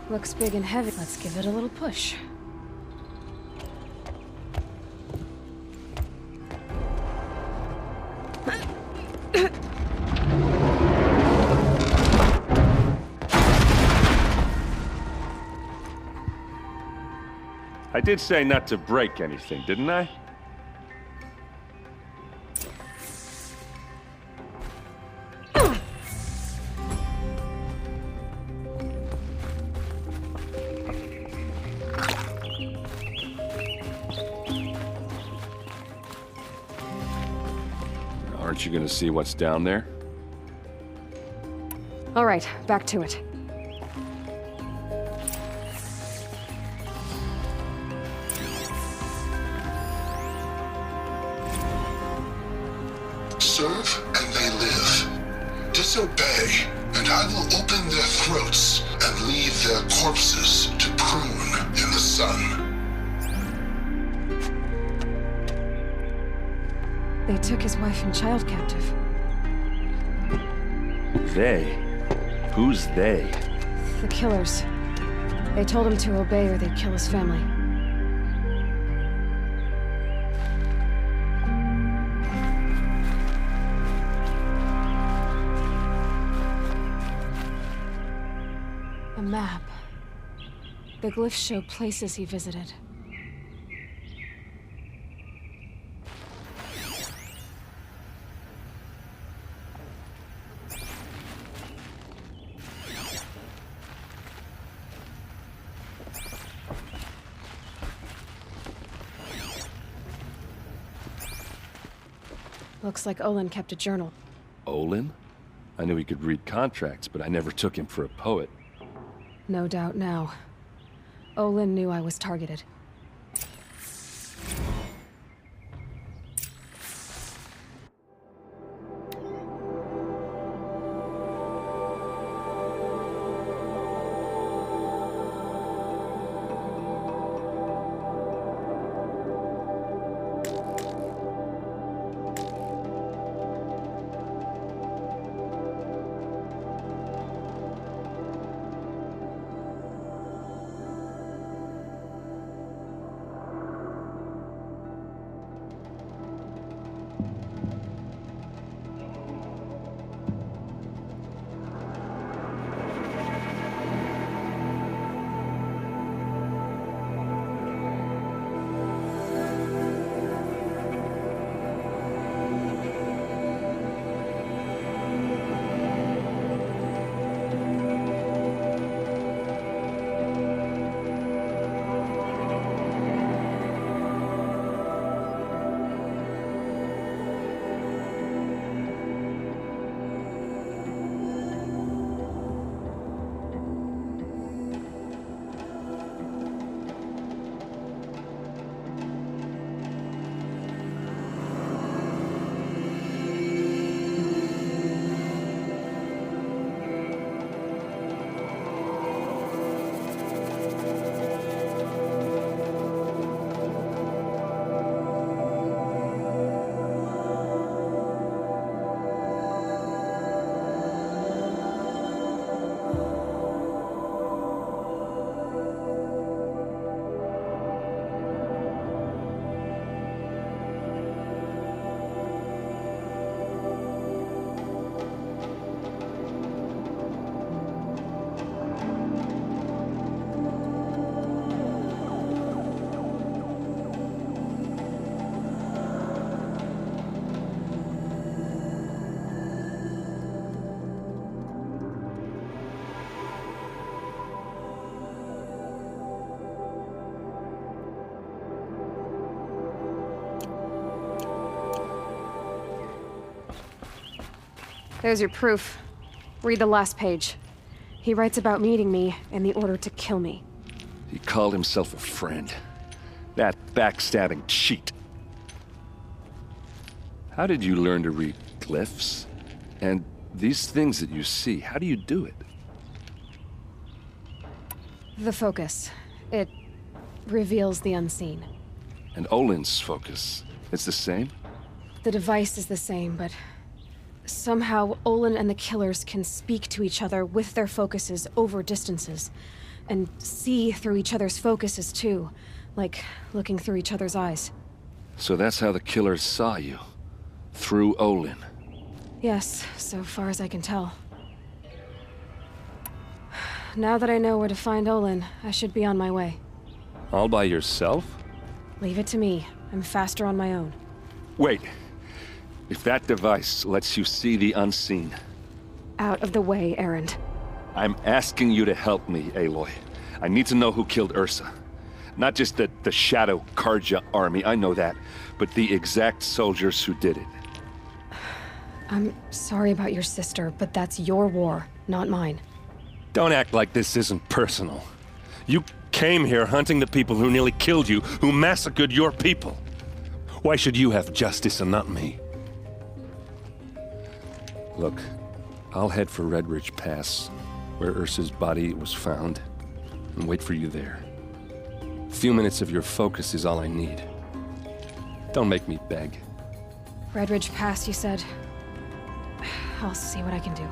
Looks big and heavy. Let's give it a little push. I did say not to break anything, didn't I? Aren't you gonna see what's down there? All right, back to it. Serve and they live. Disobey, and I will open their throats and leave their corpses to prune in the sun. They took his wife and child captive. They? Who's they? The killers. They told him to obey or they'd kill his family. A map. The glyphs show places he visited. Looks like Olin kept a journal. Olin? I knew he could read contracts, but I never took him for a poet. No doubt now. Olin knew I was targeted. There's your proof. Read the last page. He writes about meeting me and the order to kill me. He called himself a friend. That backstabbing cheat. How did you learn to read glyphs? And these things that you see, how do you do it? The focus. It reveals the unseen. And Olin's focus, it's the same? The device is the same, but somehow Olin and the killers can speak to each other with their focuses over distances. And see through each other's focuses, too. Like, looking through each other's eyes. So that's how the killers saw you. Through Olin. Yes, so far as I can tell. Now that I know where to find Olin, I should be on my way. All by yourself? Leave it to me. I'm faster on my own. Wait. If that device lets you see the unseen... Out of the way, Erend. I'm asking you to help me, Aloy. I need to know who killed Ursa. Not just the Shadow Karja army, I know that, but the exact soldiers who did it. I'm sorry about your sister, but that's your war, not mine. Don't act like this isn't personal. You came here hunting the people who nearly killed you, who massacred your people. Why should you have justice and not me? Look, I'll head for Red Ridge Pass, where Ursa's body was found, and wait for you there. A few minutes of your focus is all I need. Don't make me beg. Red Ridge Pass, you said? I'll see what I can do.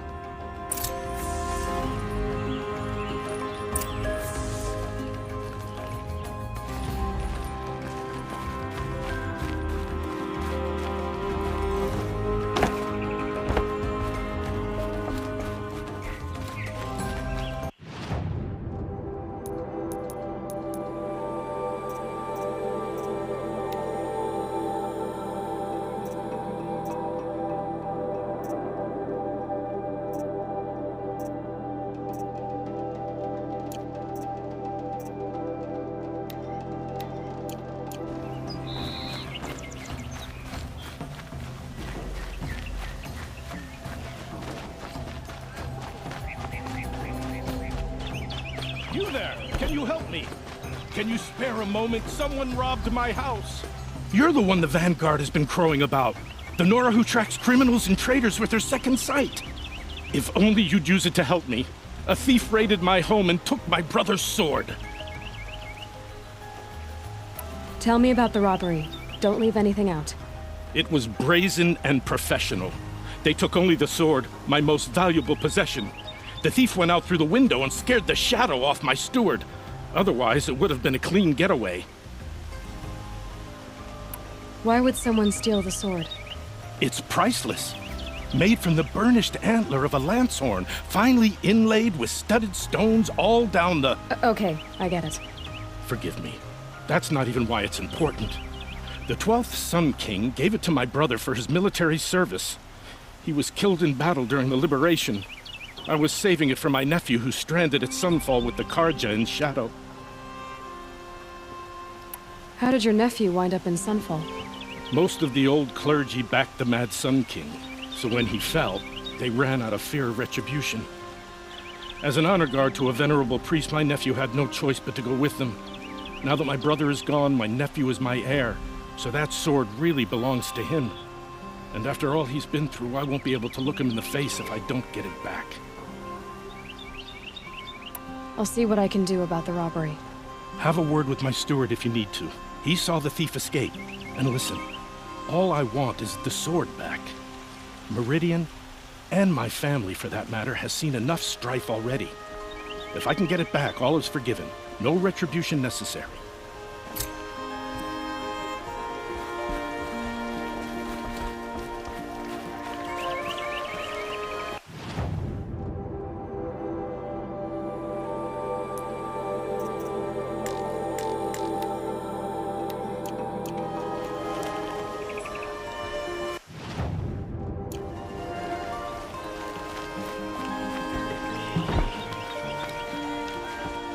You there! Can you help me? Can you spare a moment? Someone robbed my house. You're the one the Vanguard has been crowing about. The Nora who tracks criminals and traitors with her second sight. If only you'd use it to help me. A thief raided my home and took my brother's sword. Tell me about the robbery. Don't leave anything out. It was brazen and professional. They took only the sword, my most valuable possession. The thief went out through the window and scared the shadow off my steward. Otherwise, it would have been a clean getaway. Why would someone steal the sword? It's priceless. Made from the burnished antler of a lancehorn, finely inlaid with studded stones all down the... Okay, I get it. Forgive me. That's not even why it's important. The 12th Sun King gave it to my brother for his military service. He was killed in battle during the liberation. I was saving it for my nephew who's stranded at Sunfall with the Karja in Shadow. How did your nephew wind up in Sunfall? Most of the old clergy backed the Mad Sun King, so when he fell, they ran out of fear of retribution. As an honor guard to a venerable priest, my nephew had no choice but to go with them. Now that my brother is gone, my nephew is my heir, so that sword really belongs to him. And after all he's been through, I won't be able to look him in the face if I don't get it back. I'll see what I can do about the robbery. Have a word with my steward if you need to. He saw the thief escape. And listen, all I want is the sword back. Meridian, and my family for that matter, has seen enough strife already. If I can get it back, all is forgiven. No retribution necessary.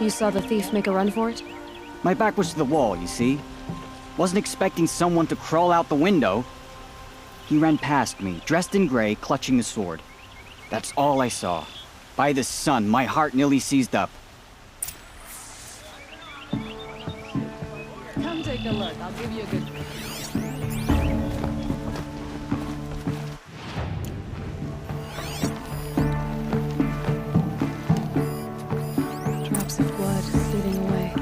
You saw the thief make a run for it? My back was to the wall, you see. Wasn't expecting someone to crawl out the window. He ran past me, dressed in gray, clutching the sword. That's all I saw. By the sun, my heart nearly seized up. Come take a look. I'll give you a good... Drops of blood bleeding away.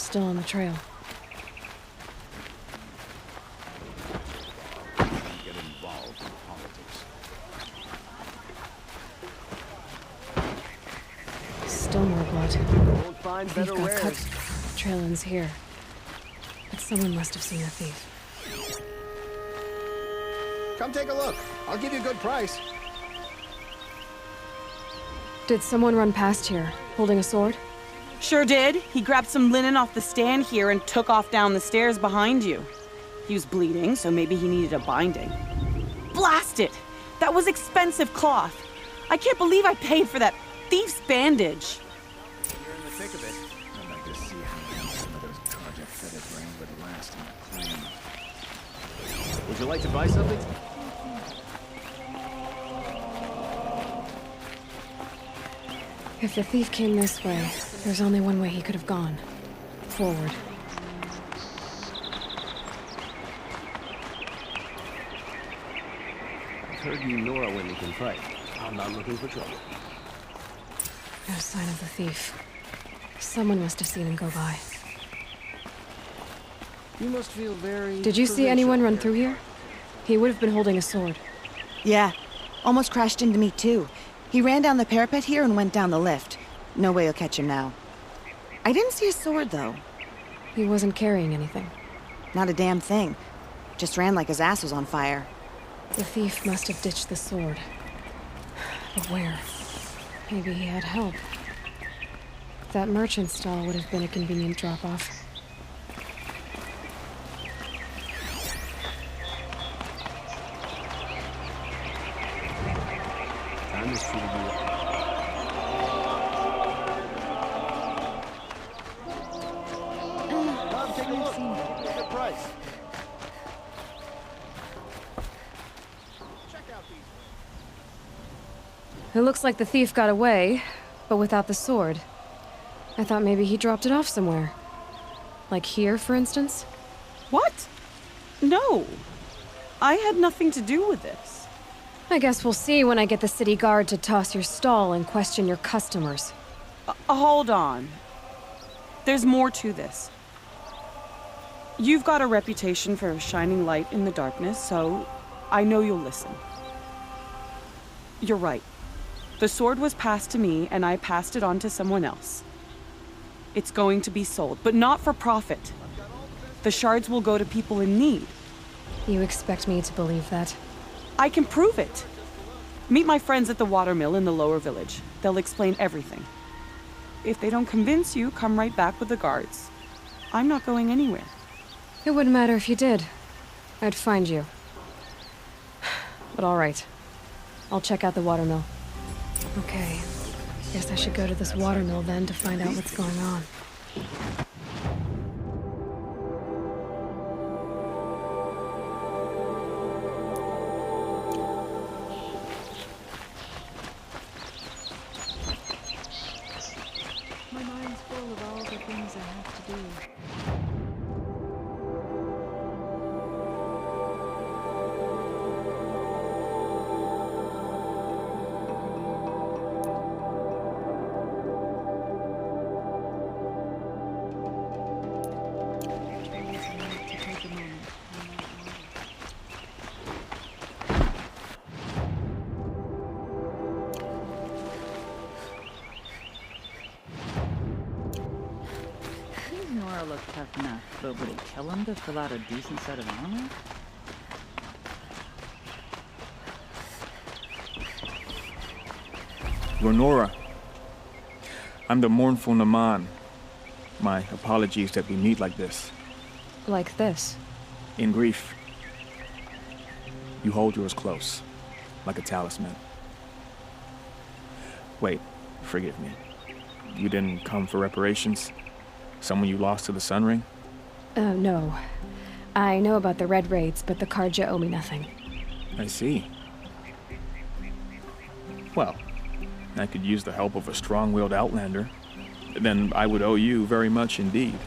still on the trail. Get involved in politics. Still more blood. Won't find Thief better got wares. cut. Trail ends here. But someone must have seen the thief. Come take a look. I'll give you a good price. Did someone run past here, holding a sword? Sure did. He grabbed some linen off the stand here and took off down the stairs behind you. He was bleeding, so maybe he needed a binding. Blast it! That was expensive cloth. I can't believe I paid for that thief's bandage. You're in the thick of it. I'd like to see how long some of those project-fetid brains would last in the claim. Would you like to buy something? If the thief came this way, there's only one way he could have gone. Forward. I've heard you Nora when you can fight. I'm not looking for trouble. No sign of the thief. Someone must have seen him go by. You must feel very... Did you see anyone run through here? He would have been holding a sword. Yeah, almost crashed into me too. He ran down the parapet here and went down the lift. No way you'll catch him now. I didn't see a sword, though. He wasn't carrying anything. Not a damn thing. Just ran like his ass was on fire. The thief must have ditched the sword. But where? Maybe he had help. That merchant stall would have been a convenient drop-off. Time is for you. Come take a look. Get a good price. Check out these. It looks like the thief got away, but without the sword. I thought maybe he dropped it off somewhere. Like here, for instance? What? No. I had nothing to do with this. I guess we'll see when I get the city guard to toss your stall and question your customers. Hold on. There's more to this. You've got a reputation for shining light in the darkness, so I know you'll listen. You're right. The sword was passed to me, and I passed it on to someone else. It's going to be sold, but not for profit. The shards will go to people in need. You expect me to believe that? I can prove it. Meet my friends at the watermill in the lower village. They'll explain everything. If they don't convince you, come right back with the guards. I'm not going anywhere. It wouldn't matter if you did. I'd find you. But all right. I'll check out the watermill. Okay. Guess I should go to this watermill then to find out what's going on. My mind's full of all the things I have to do. Nora looked tough enough, but would it kill him to fill out a decent set of armor? Nora. I'm the mournful Naman. My apologies that we meet like this. Like this? In grief. You hold yours close, like a talisman. Wait, forgive me. You didn't come for reparations? Someone you lost to the Sun Ring? No. I know about the Red Raids, but the Karja owe me nothing. I see. Well, I could use the help of a strong-willed outlander. Then I would owe you very much indeed.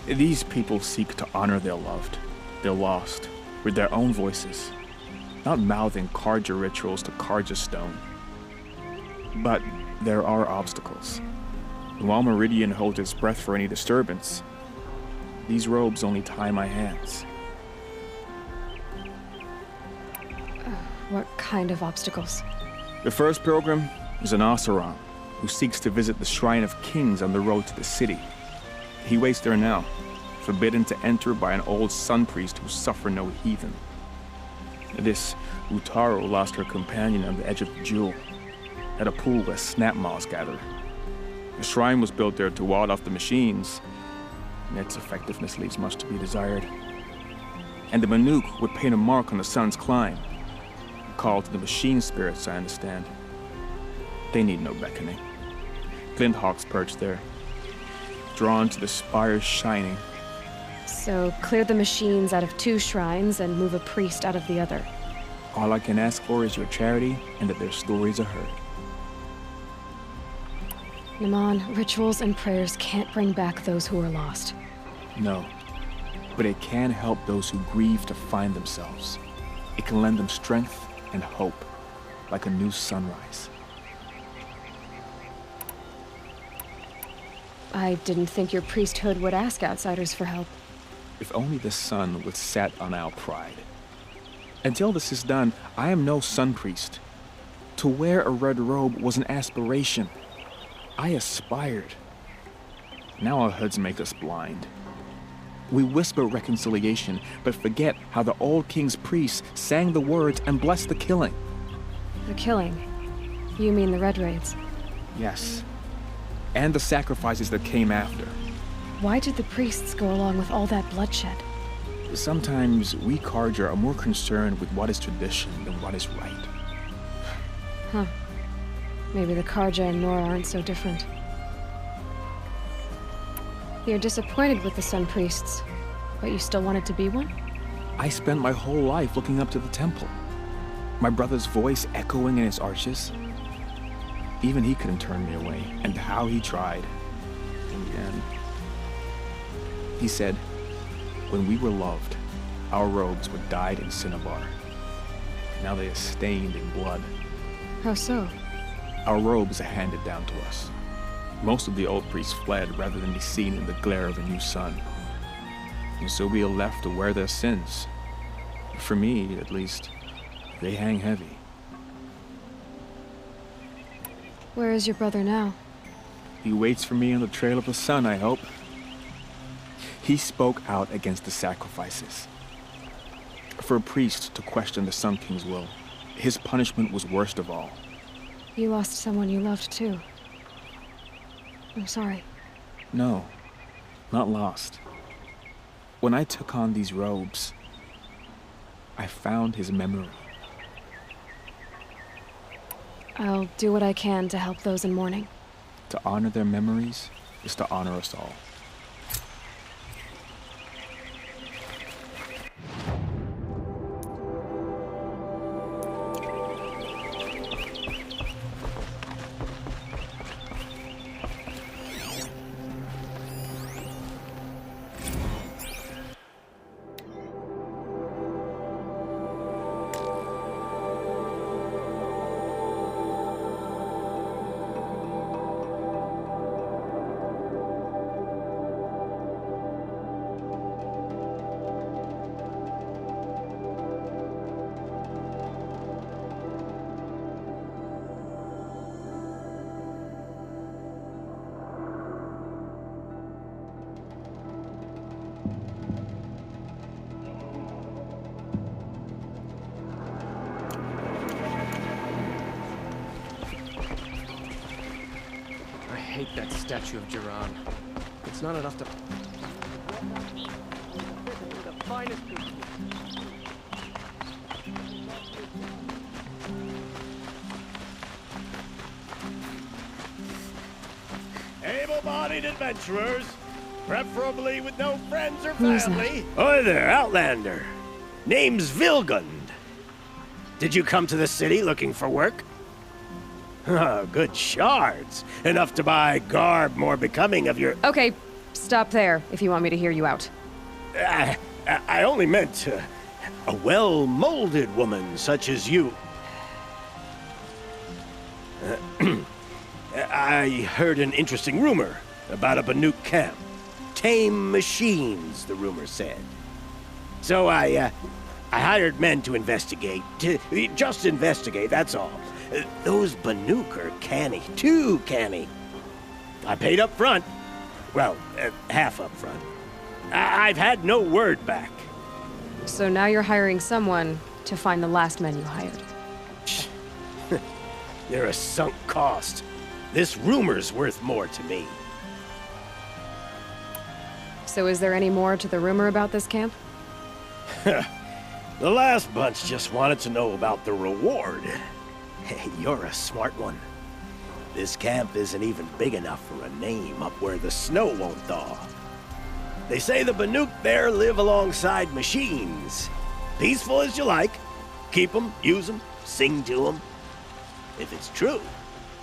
These people seek to honor their loved, their lost, with their own voices, not mouthing Karja rituals to Karja stone. But there are obstacles. While Meridian holds its breath for any disturbance, these robes only tie my hands. What kind of obstacles? The first pilgrim is an Oseram who seeks to visit the Shrine of Kings on the road to the city. He waits there now, forbidden to enter by an old sun priest who suffer no heathen. This Utaro lost her companion on the edge of the jewel, at a pool where snap moths gather. The shrine was built there to ward off the machines, and its effectiveness leaves much to be desired. And the Manuk would paint a mark on the sun's climb, a call to the machine spirits, I understand. They need no beckoning. Glint hawks perch there, drawn to the spires shining. So clear the machines out of 2 shrines and move a priest out of the other. All I can ask for is your charity and that their stories are heard. Naman, rituals and prayers can't bring back those who are lost. No, but it can help those who grieve to find themselves. It can lend them strength and hope, like a new sunrise. I didn't think your priesthood would ask outsiders for help. If only the sun would set on our pride. Until this is done, I am no sun priest. To wear a red robe was an aspiration. I aspired. Now our hoods make us blind. We whisper reconciliation, but forget how the old king's priests sang the words and blessed the killing. The killing? You mean the Red Raids? Yes. And the sacrifices that came after. Why did the priests go along with all that bloodshed? Sometimes we Karja are more concerned with what is tradition than what is right. Huh. Maybe the Karja and Nora aren't so different. You're disappointed with the Sun Priests, but you still wanted to be one? I spent my whole life looking up to the temple. My brother's voice echoing in its arches. Even he couldn't turn me away, and how he tried. In the end, he said, when we were loved, our robes were dyed in cinnabar. Now they are stained in blood. How so? Our robes are handed down to us. Most of the old priests fled rather than be seen in the glare of a new sun. And so we are left to wear their sins. For me, at least, they hang heavy. Where is your brother now? He waits for me on the trail of the sun, I hope. He spoke out against the sacrifices. For a priest to question the Sun King's will, his punishment was worst of all. You lost someone you loved too. I'm sorry. No, not lost. When I took on these robes, I found his memory. I'll do what I can to help those in mourning. To honor their memories is to honor us all. I hate that statue of Jiran. It's not enough to... The finest people. Able-bodied adventurers, preferably with no friends or Who's family. Hi there, Outlander. Name's Vilgund. Did you come to the city looking for work? Oh, good shards. Enough to buy garb more becoming of your... Okay, stop there if you want me to hear you out. I only meant a well-molded woman such as you. I heard an interesting rumor about a Banuk camp. Tame machines, the rumor said. So I hired men to investigate. Just investigate, that's all. Those Banuk are canny. Too canny. I paid up front. Well, half up front. I've had no word back. So now you're hiring someone to find the last men you hired. They're a sunk cost. This rumor's worth more to me. So is there any more to the rumor about this camp? The last bunch just wanted to know about the reward. Hey, you're a smart one. This camp isn't even big enough for a name up where the snow won't thaw. They say the Banuk there live alongside machines. Peaceful as you like. Keep them, use them, sing to them. If it's true,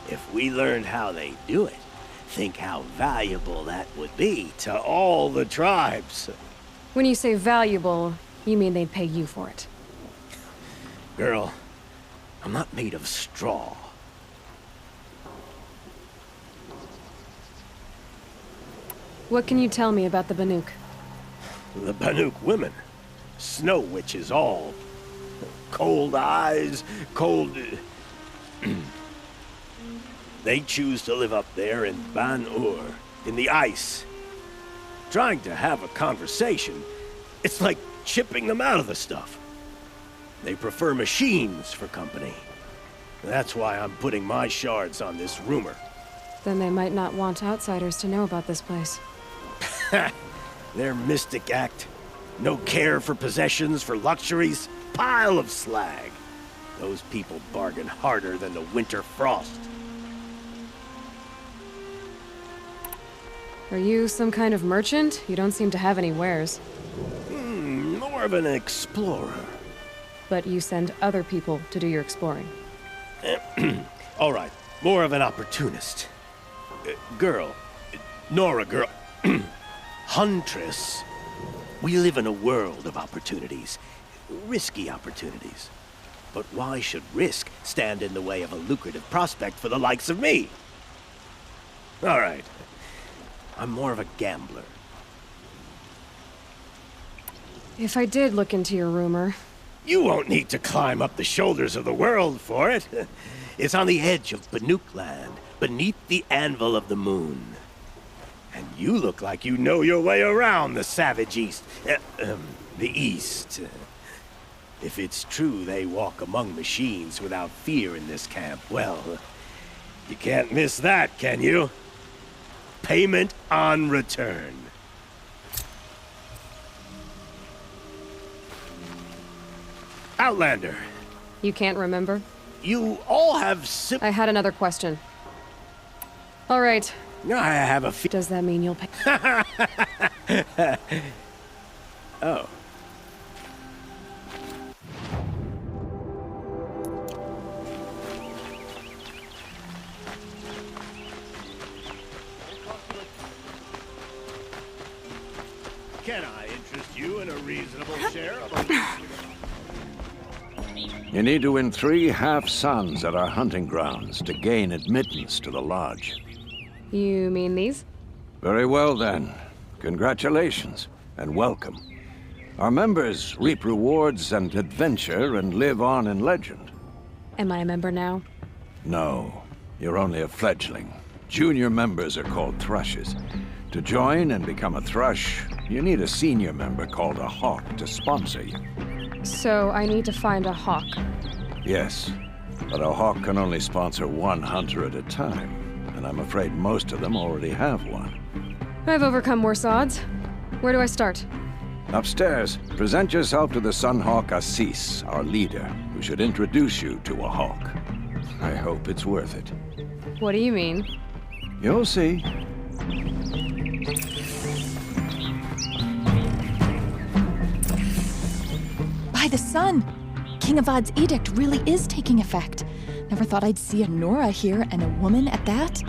if we learned how they do it, think how valuable that would be to all the tribes. When you say valuable, you mean they'd pay you for it. Girl, I'm not made of straw. What can you tell me about the Banuk? The Banuk women. Snow witches all. Cold eyes, cold... They choose to live up there in Ban-Ur, in the ice. Trying to have a conversation, it's like chipping them out of the stuff. They prefer machines for company. That's why I'm putting my shards on this rumor. Then they might not want outsiders to know about this place. Their mystic act. No care for possessions, for luxuries. Pile of slag. Those people bargain harder than the winter frost. Are you some kind of merchant? You don't seem to have any wares. More of an explorer. But you send other people to do your exploring. All right, more of an opportunist. Girl. Nora, girl. Huntress. We live in a world of opportunities. Risky opportunities. But why should risk stand in the way of a lucrative prospect for the likes of me? All right. I'm more of a gambler. If I did look into your rumor... You won't need to climb up the shoulders of the world for it. It's on the edge of Banuk land, beneath the anvil of the moon. And you look like you know your way around the savage east. The east. If it's true they walk among machines without fear in this camp, well, you can't miss that, can you? Payment on return. Outlander. You can't remember? You all have I had another question. All right. I have a Does that mean you'll pay? Oh. Can I interest you in a reasonable share of You need to win 3 half-suns at our hunting grounds to gain admittance to the lodge. You mean these? Very well, then. Congratulations, and welcome. Our members reap rewards and adventure and live on in legend. Am I a member now? No, you're only a fledgling. Junior members are called thrushes. To join and become a thrush, you need a senior member called a hawk to sponsor you. So I need to find a hawk. Yes, but a hawk can only sponsor 1 hunter at a time, and I'm afraid most of them already have one. I've overcome worse odds. Where do I start? Upstairs, present yourself to the Sunhawk Assis, our leader, who should introduce you to a hawk. I hope it's worth it. What do you mean? You'll see. By the sun! King Avad's edict really is taking effect. Never thought I'd see a Nora here, and a woman at that.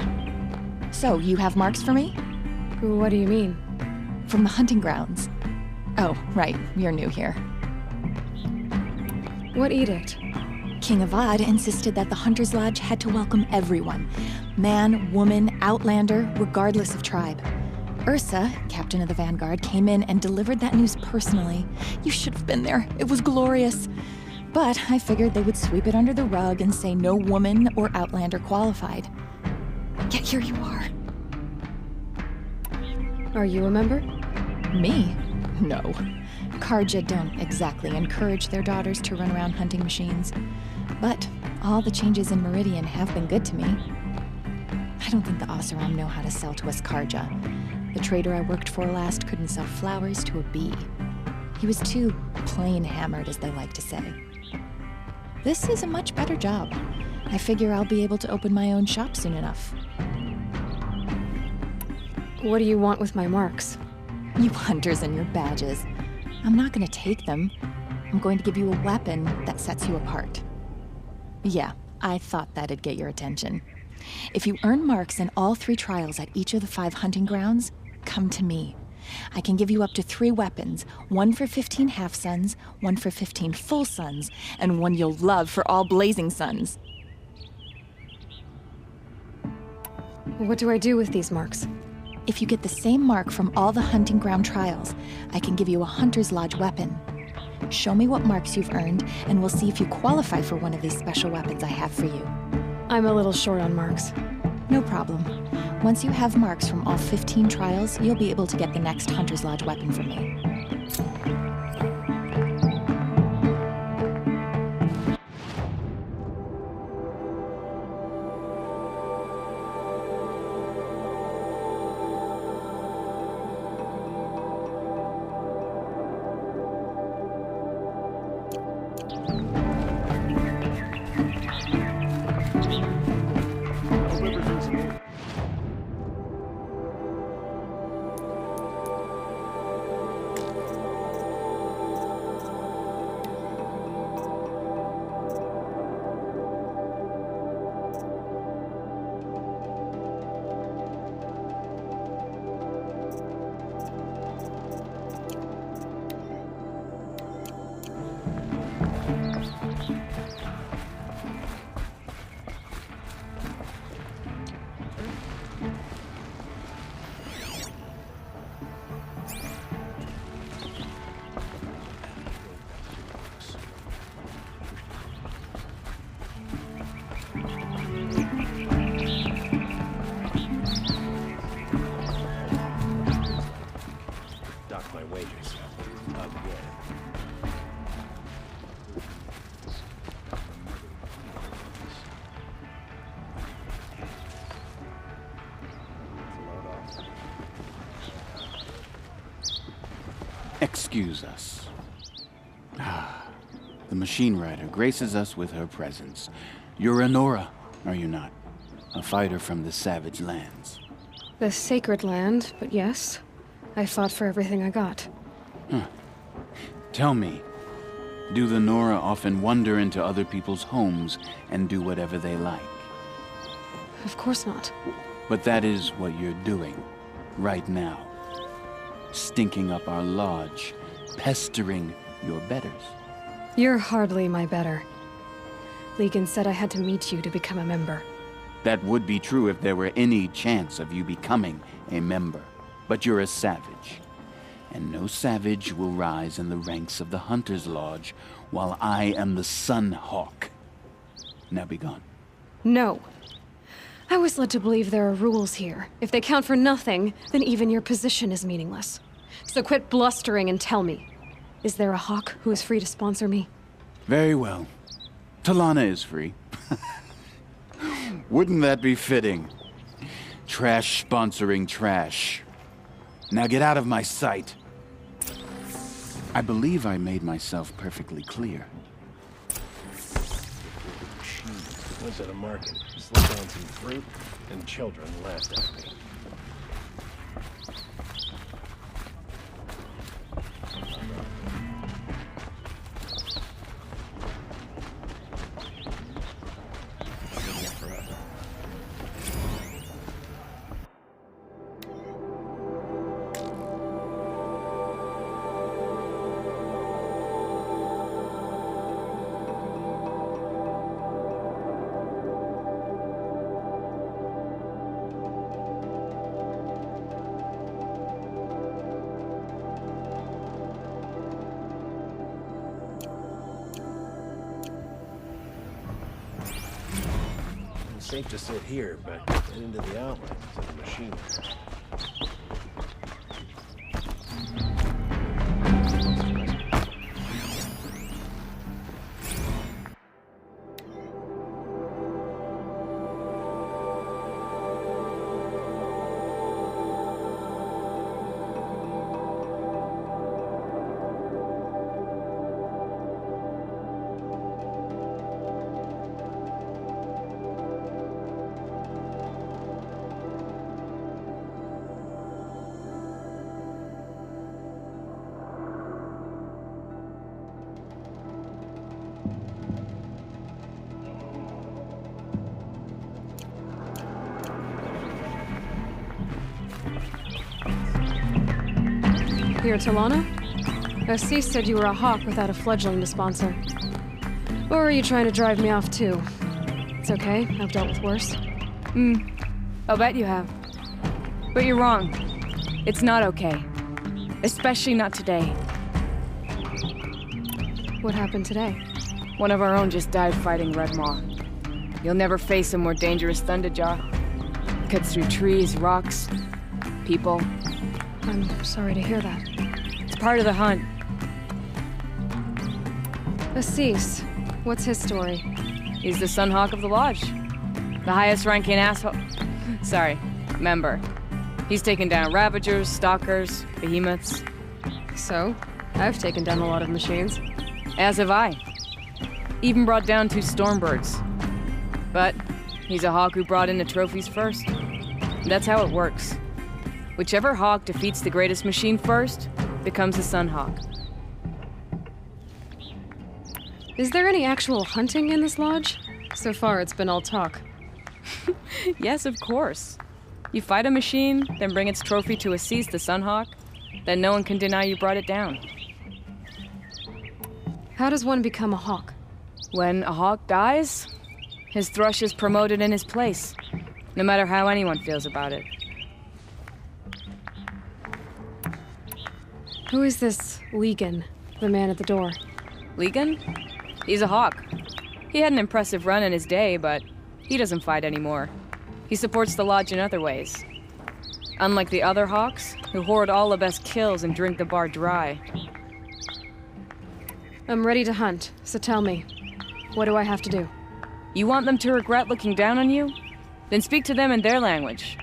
So, you have marks for me? What do you mean? From the hunting grounds. Oh, right, you're new here. What edict? King Avad insisted that the Hunter's Lodge had to welcome everyone, man, woman, outlander, regardless of tribe. Ursa, captain of the Vanguard, came in and delivered that news personally. You should have been there. It was glorious. But I figured they would sweep it under the rug and say no woman or outlander qualified. Yet here you are. Are you a member? Me? No. Karja don't exactly encourage their daughters to run around hunting machines. But all the changes in Meridian have been good to me. I don't think the Oseram know how to sell to us Karja. The trader I worked for last couldn't sell flowers to a bee. He was too plain hammered, as they like to say. This is a much better job. I figure I'll be able to open my own shop soon enough. What do you want with my marks? You hunters and your badges. I'm not going to take them. I'm going to give you a weapon that sets you apart. Yeah, I thought that'd get your attention. If you earn marks in all 3 trials at each of the 5 hunting grounds, come to me. I can give you up to 3 weapons, 1 for 15 half-suns, 1 for 15 full suns, and 1 you'll love for all blazing suns. What do I do with these marks? If you get the same mark from all the hunting ground trials, I can give you a Hunter's Lodge weapon. Show me what marks you've earned, and we'll see if you qualify for one of these special weapons I have for you. I'm a little short on marks. No problem. Once you have marks from all 15 trials, you'll be able to get the next Hunter's Lodge weapon from me. Excuse us. The machine rider graces us with her presence. You're a Nora, are you not? A fighter from the savage lands. The sacred land, but yes. I fought for everything I got. Tell me, do the Nora often wander into other people's homes and do whatever they like? Of course not. But that is what you're doing, right now. Stinking up our lodge, pestering your betters. You're hardly my better. Legan said I had to meet you to become a member. That would be true if there were any chance of you becoming a member. But you're a savage. And no savage will rise in the ranks of the Hunter's Lodge while I am the Sun Hawk. Now be gone. No. I was led to believe there are rules here. If they count for nothing, then even your position is meaningless. So quit blustering and tell me. Is there a hawk who is free to sponsor me? Very well. Talana is free. Wouldn't that be fitting? Trash sponsoring trash. Now get out of my sight. I believe I made myself perfectly clear. I was at a market, slipped on some fruit, and children laughed at me. safe to sit here, but get into the outlines of the machine. Here, Talana? Assis said you were a hawk without a fledgling to sponsor. Or are you trying to drive me off too? It's okay, I've dealt with worse. I'll bet you have. But you're wrong. It's not okay. Especially not today. What happened today? One of our own just died fighting Red Maw. You'll never face a more dangerous Thunderjaw. Cuts through trees, rocks, people. I'm sorry to hear that. It's part of the hunt. Assis, what's his story? He's the Sunhawk of the Lodge. The highest ranking asshole... Sorry, member. He's taken down Ravagers, Stalkers, Behemoths. So, I've taken down a lot of machines. As have I. Even brought down 2 Stormbirds. But he's a hawk who brought in the trophies first. That's how it works. Whichever hawk defeats the greatest machine first becomes the Sunhawk. Is there any actual hunting in this lodge? So far, it's been all talk. Yes, of course. You fight a machine, then bring its trophy to Assis the Sunhawk, then no one can deny you brought it down. How does one become a hawk? When a hawk dies, his thrush is promoted in his place, no matter how anyone feels about it. Who is this Legan, the man at the door? Legan? He's a hawk. He had an impressive run in his day, but he doesn't fight anymore. He supports the lodge in other ways. Unlike the other hawks, who hoard all the best kills and drink the bar dry. I'm ready to hunt, so tell me, what do I have to do? You want them to regret looking down on you? Then speak to them in their language.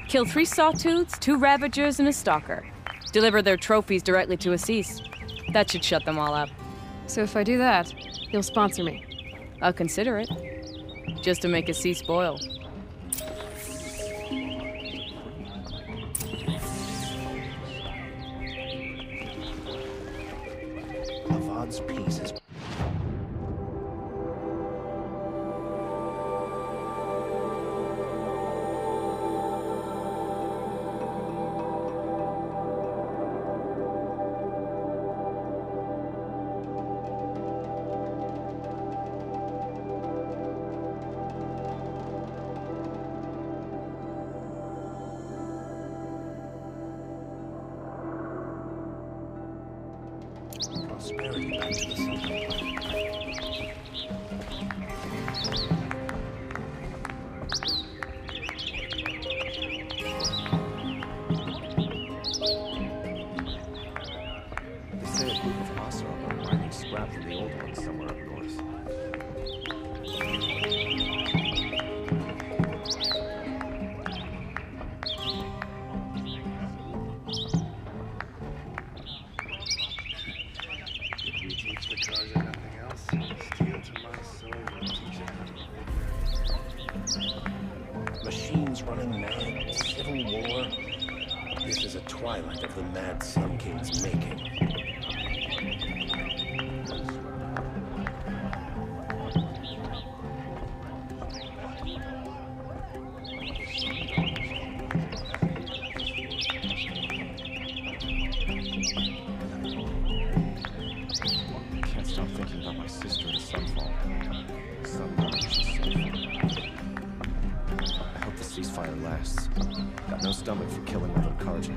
Kill 3 Sawtooths, 2 Ravagers, and a Stalker. Deliver their trophies directly to Assis. That should shut them all up. So if I do that, you'll sponsor me? I'll consider it. Just to make Assis boil. Avad's piece is... prosperity back to the sun. They say a group of Asa are mining scrap from the old ones somewhere up north. Machines running mad, civil war. This is a twilight of the Mad Sun King's making. Can't stop thinking about my sister and Sunfall. Sunfall, she's so fun. I hope the ceasefire lasts. Got no stomach for killing with Karja.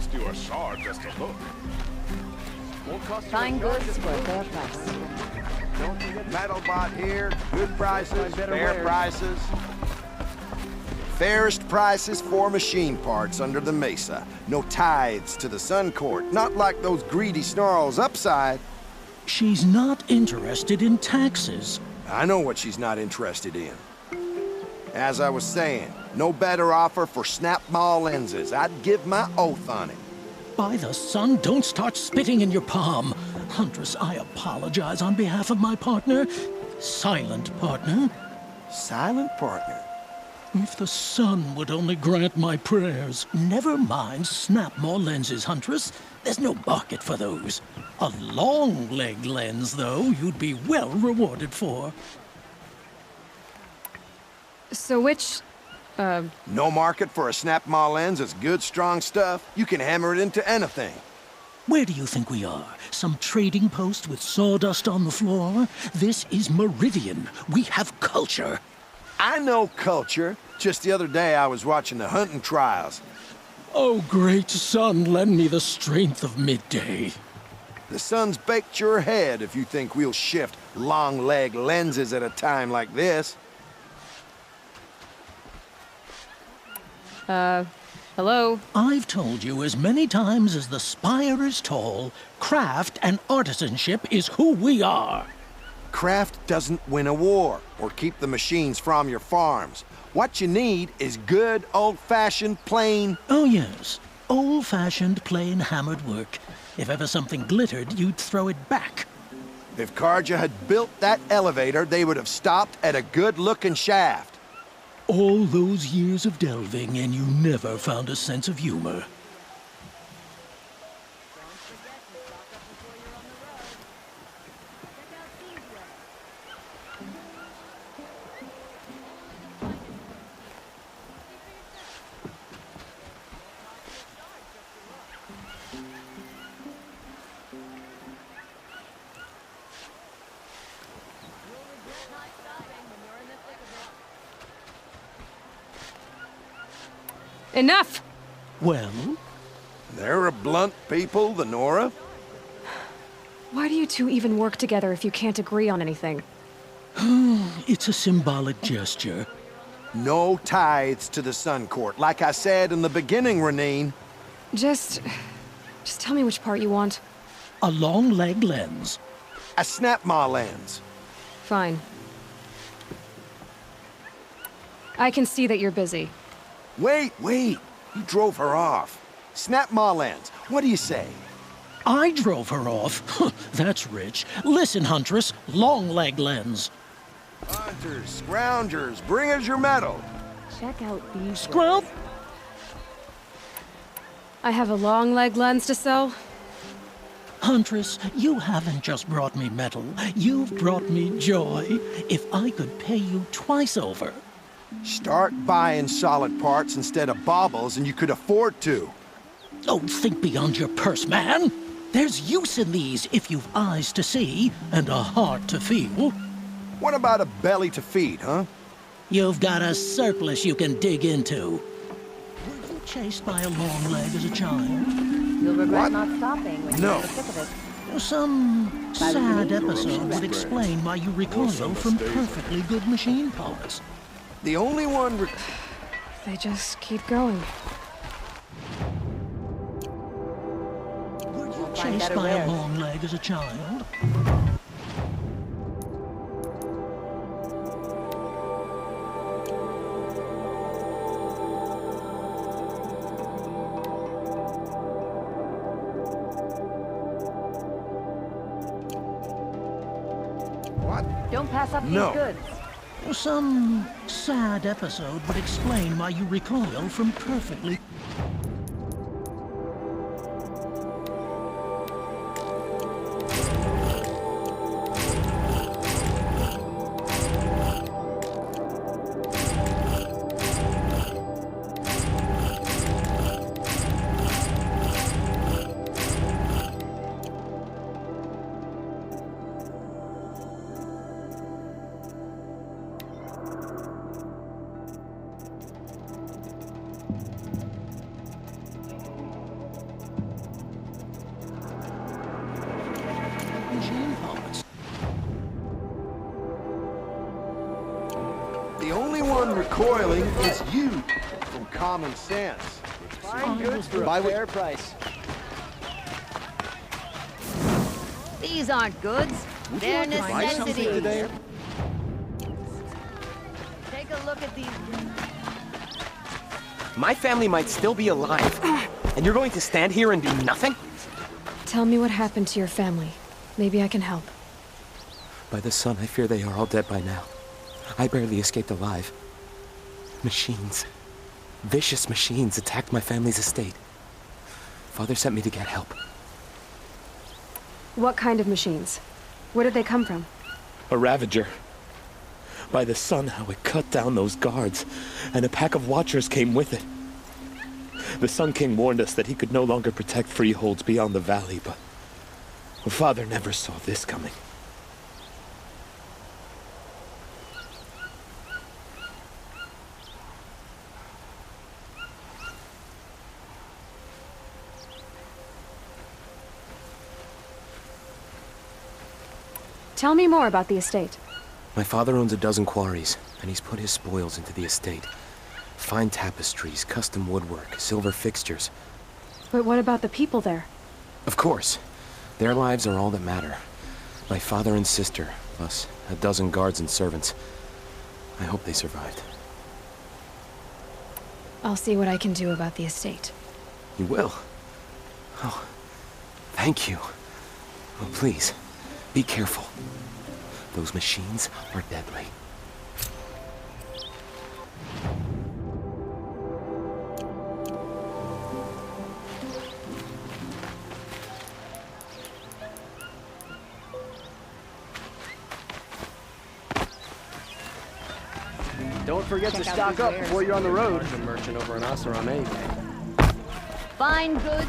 cost you a shard just to look. Won't cost you Fine a shard goods just for to a look. fair price. Don't forget metal bot here. Good prices, fair prices. Fairest prices for machine parts under the mesa. No tithes to the Sun Court. Not like those greedy snarls upside. She's not interested in taxes. I know what she's not interested in. As I was saying, no better offer for snap-maw lenses. I'd give my oath on it. By the sun, don't start spitting in your palm. Huntress, I apologize on behalf of my partner. Silent partner. Silent partner? If the sun would only grant my prayers. Never mind snap-maw lenses, Huntress. There's no market for those. A long-leg lens, though, you'd be well rewarded for. So which, No market for a snap-maw lens is good, strong stuff. You can hammer it into anything. Where do you think we are? Some trading post with sawdust on the floor? This is Meridian. We have culture. I know culture. Just the other day I was watching the hunting trials. Oh, great sun, lend me the strength of midday. The sun's baked your head if you think we'll shift long-leg lenses at a time like this. hello? I've told you as many times as the spire is tall, craft and artisanship is who we are. Craft doesn't win a war or keep the machines from your farms. What you need is good, old-fashioned, plain... Oh, yes. Old-fashioned, plain hammered work. If ever something glittered, you'd throw it back. If Karja had built that elevator, they would have stopped at a good-looking shaft. All those years of delving, and you never found a sense of humor. Enough! Well? They're a blunt people, the Nora. Why do you two even work together if you can't agree on anything? It's a symbolic gesture. No tithes to the Sun Court, like I said in the beginning, Renine. Just tell me which part you want. A long leg lens. A snap ma lens. Fine. I can see that you're busy. Wait. You drove her off. Snap ma lens. What do you say? I drove her off? That's rich. Listen, Huntress, long leg lens. Hunters, scroungers, bring us your medal. Check out these. Scrub? I have a long leg lens to sell. Huntress, you haven't just brought me metal. You've brought me joy. If I could pay you twice over. Start buying solid parts instead of baubles, and you could afford to. Oh, think beyond your purse, man. There's use in these if you've eyes to see and a heart to feel. What about a belly to feed, huh? You've got a surplus you can dig into. Were you chased by a long leg as a child? You'll regret not stopping when you're in the thick of it. Some sad episode would explain why you recoil from perfectly good machine parts. The only one... They just keep going. Were you chased by a long leg as a child? Don't pass up these goods. Some sad episode would explain why you recoil from perfectly... The only one recoiling is you, from common sense. Fine goods for a fair price. These aren't goods. They're necessities. Take a look at these. My family might still be alive, and you're going to stand here and do nothing? Tell me what happened to your family. Maybe I can help. By the sun, I fear they are all dead by now. I barely escaped alive. Machines. Vicious machines attacked my family's estate. Father sent me to get help. What kind of machines? Where did they come from? A Ravager. By the sun, how it cut down those guards, and a pack of watchers came with it. The Sun King warned us that he could no longer protect freeholds beyond the valley, but Father never saw this coming. Tell me more about the estate. My father owns a dozen quarries, and he's put his spoils into the estate. Fine tapestries, custom woodwork, silver fixtures. But what about the people there? Of course. Their lives are all that matter. My father and sister, plus a dozen guards and servants. I hope they survived. I'll see what I can do about the estate. You will? Oh, thank you. Oh, please, be careful. Those machines are deadly. Don't forget Check to out stock these up wares. before you're on the road. There's a merchant over in Oseram anyway. Fine goods.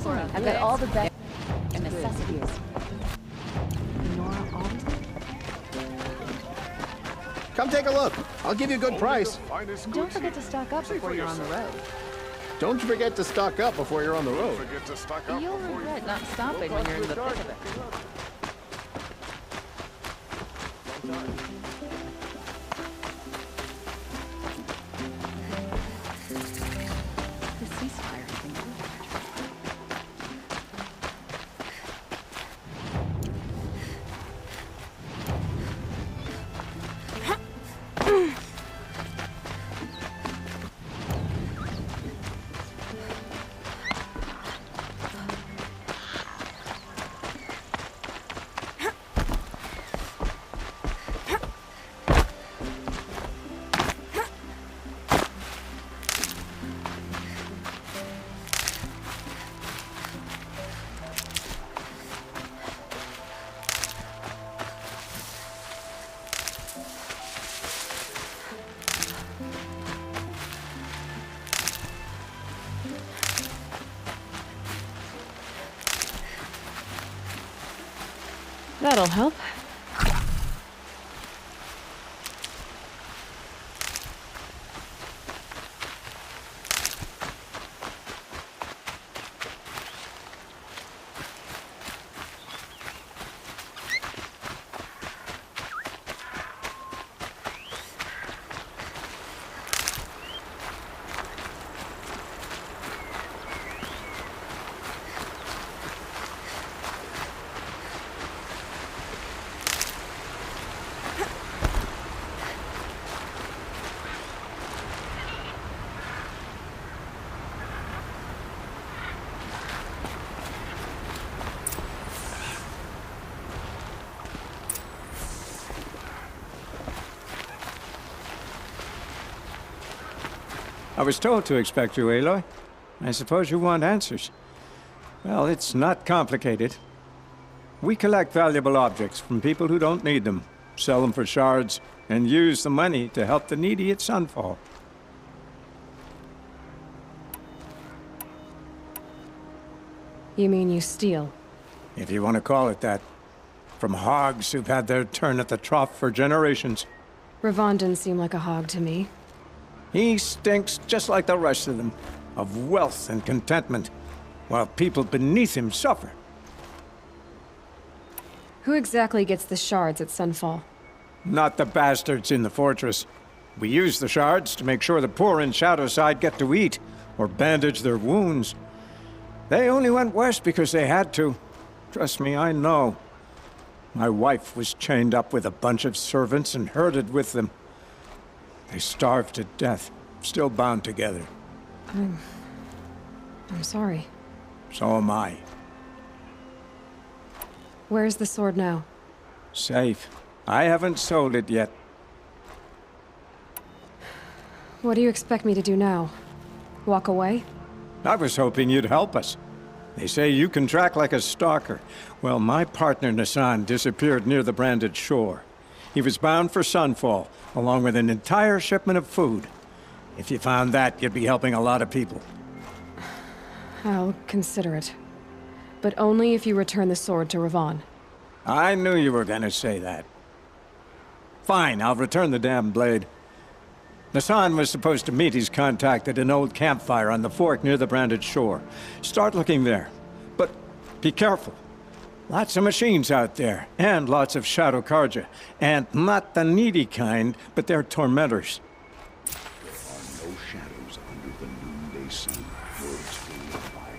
I've got all the best necessities. Come take a look. I'll give you a good price. Don't forget to stock up before you're on the road. Don't you forget to stock up before you're on the road. You'll regret not stopping when you're in the thick of it. The ceasefire thing. That'll help. I was told to expect you, Aloy. I suppose you want answers. Well, it's not complicated. We collect valuable objects from people who don't need them, sell them for shards, and use the money to help the needy at Sunfall. You mean you steal? If you want to call it that. From hogs who've had their turn at the trough for generations. Revan didn't seem like a hog to me. He stinks just like the rest of them, of wealth and contentment, while people beneath him suffer. Who exactly gets the shards at Sunfall? Not the bastards in the fortress. We use the shards to make sure the poor in Shadowside get to eat, or bandage their wounds. They only went west because they had to. Trust me, I know. My wife was chained up with a bunch of servants and herded with them. They starved to death, still bound together. I'm sorry. So am I. Where's the sword now? Safe. I haven't sold it yet. What do you expect me to do now? Walk away? I was hoping you'd help us. They say you can track like a stalker. Well, my partner Nassan disappeared near the branded shore. He was bound for Sunfall, along with an entire shipment of food. If you found that, you'd be helping a lot of people. I'll consider it. But only if you return the sword to Revan. I knew you were gonna say that. Fine, I'll return the damn blade. Nassan was supposed to meet his contact at an old campfire on the fork near the branded shore. Start looking there. But be careful. Lots of machines out there, and lots of Shadow Karja. And not the needy kind, but they're tormentors. There are no shadows under the noonday sun. Words will live by.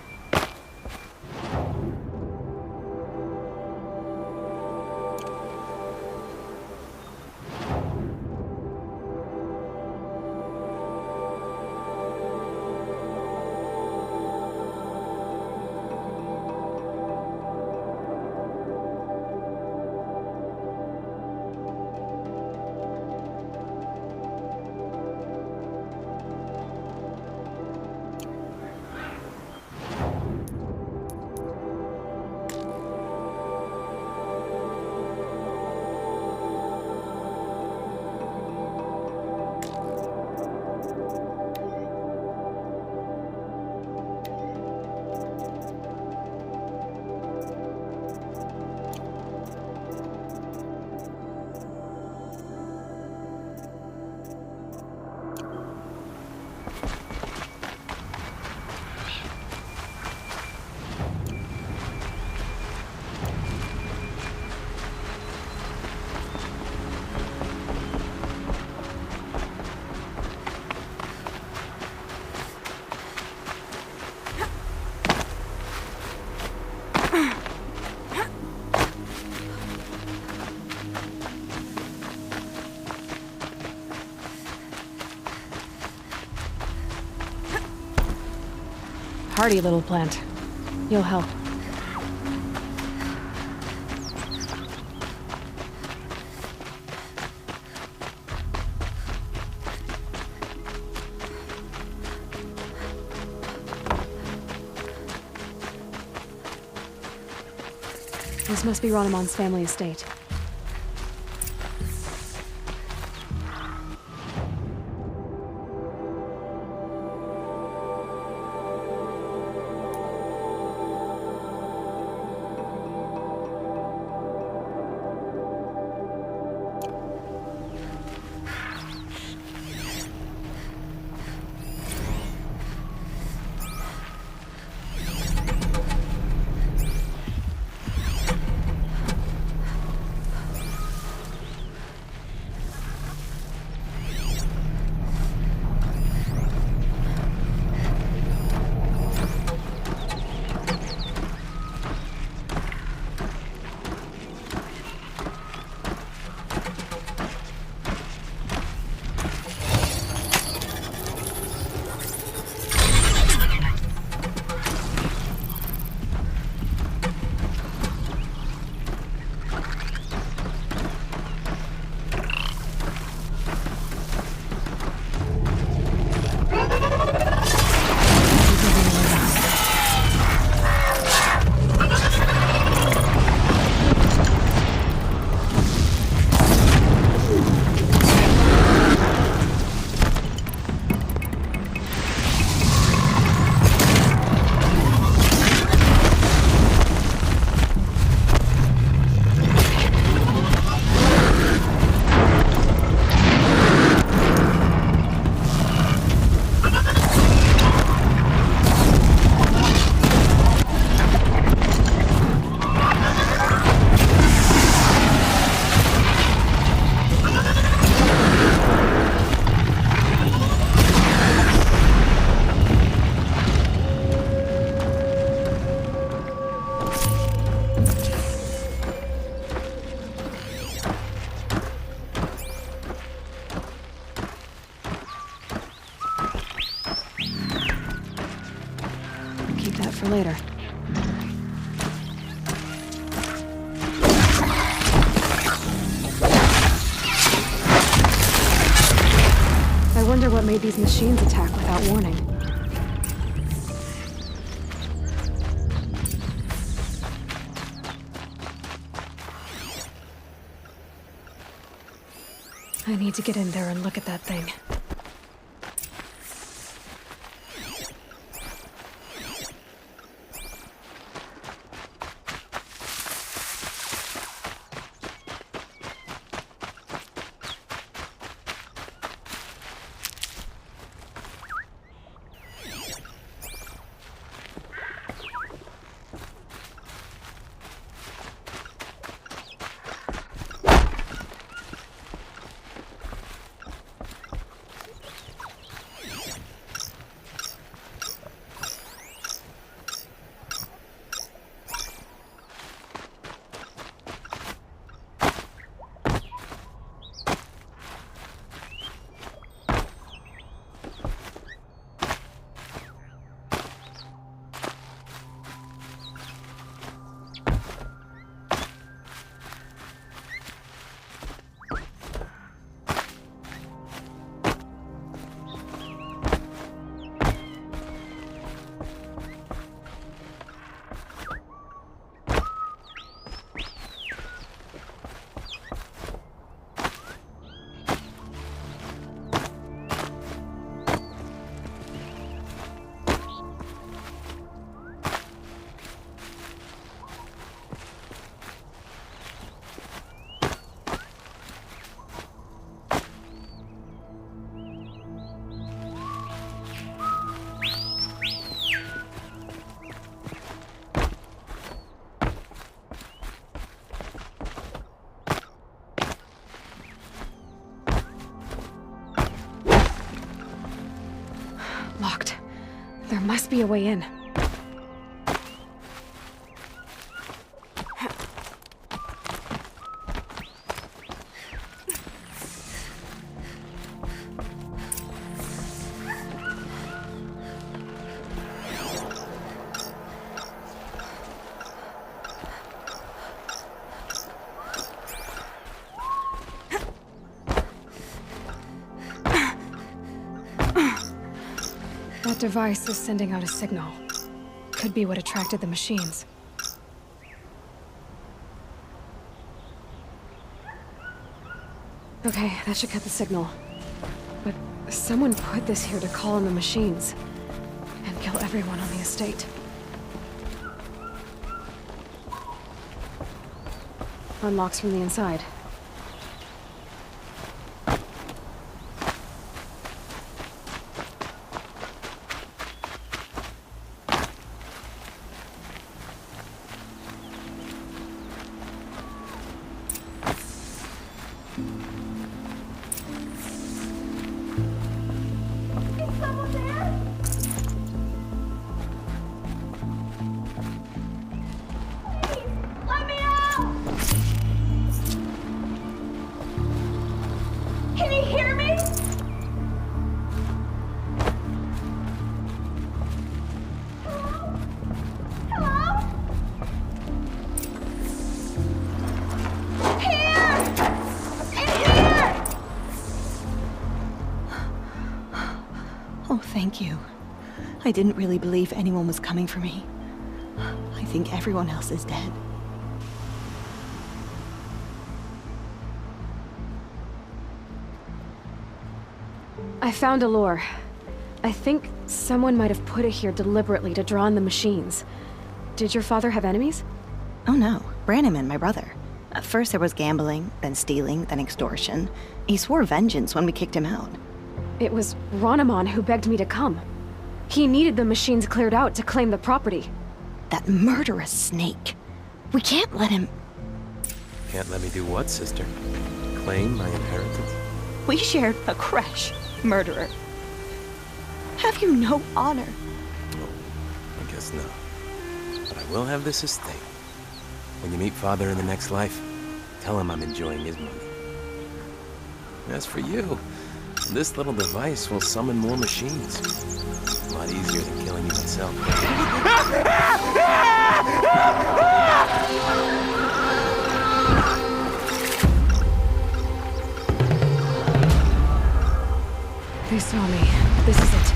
Hardy little plant. You'll help. This must be Ronamon's family estate. For later. I wonder what made these machines attack without warning. I need to get in there and look at that thing. Locked. There must be a way in. That device is sending out a signal. Could be what attracted the machines. Okay, that should cut the signal. But someone put this here to call in the machines. And kill everyone on the estate. Unlocks from the inside. Oh, thank you. I didn't really believe anyone was coming for me. I think everyone else is dead. I found a lure. I think someone might have put it here deliberately to draw in the machines. Did your father have enemies? Oh no, Brannaman, my brother. At first there was gambling, then stealing, then extortion. He swore vengeance when we kicked him out. It was Ranaman who begged me to come. He needed the machines cleared out to claim the property. That murderous snake. We can't let him... Can't let me do what, sister? Claim my inheritance? We shared a creche, murderer. Have you no honor? No, I guess not. But I will have this estate. When you meet Father in the next life, tell him I'm enjoying his money. As for you, this little device will summon more machines. A lot easier than killing you myself. They saw me. This is it.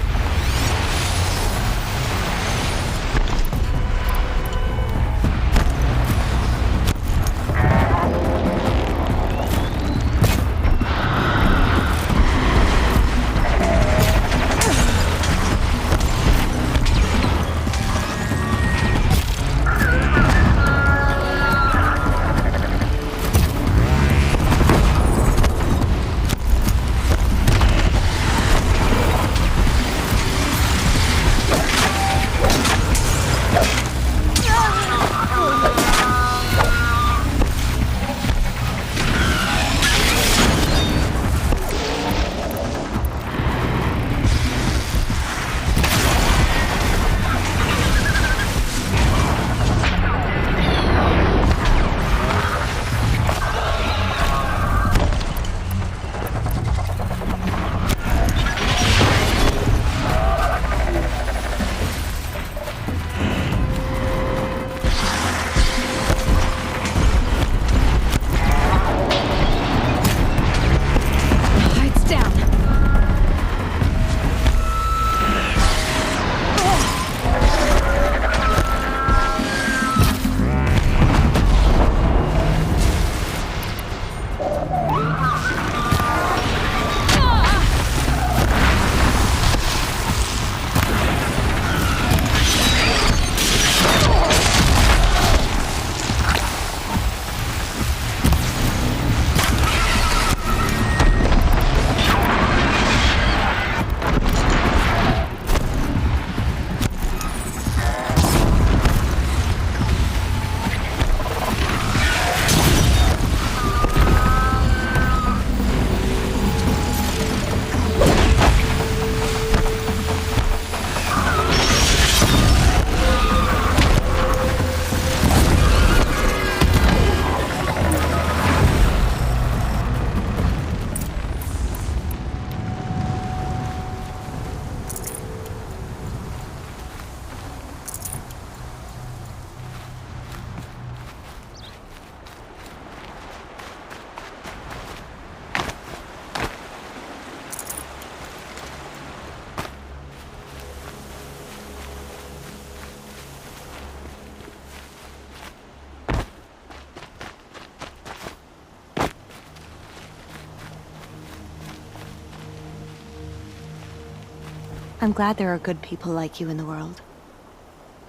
I'm glad there are good people like you in the world.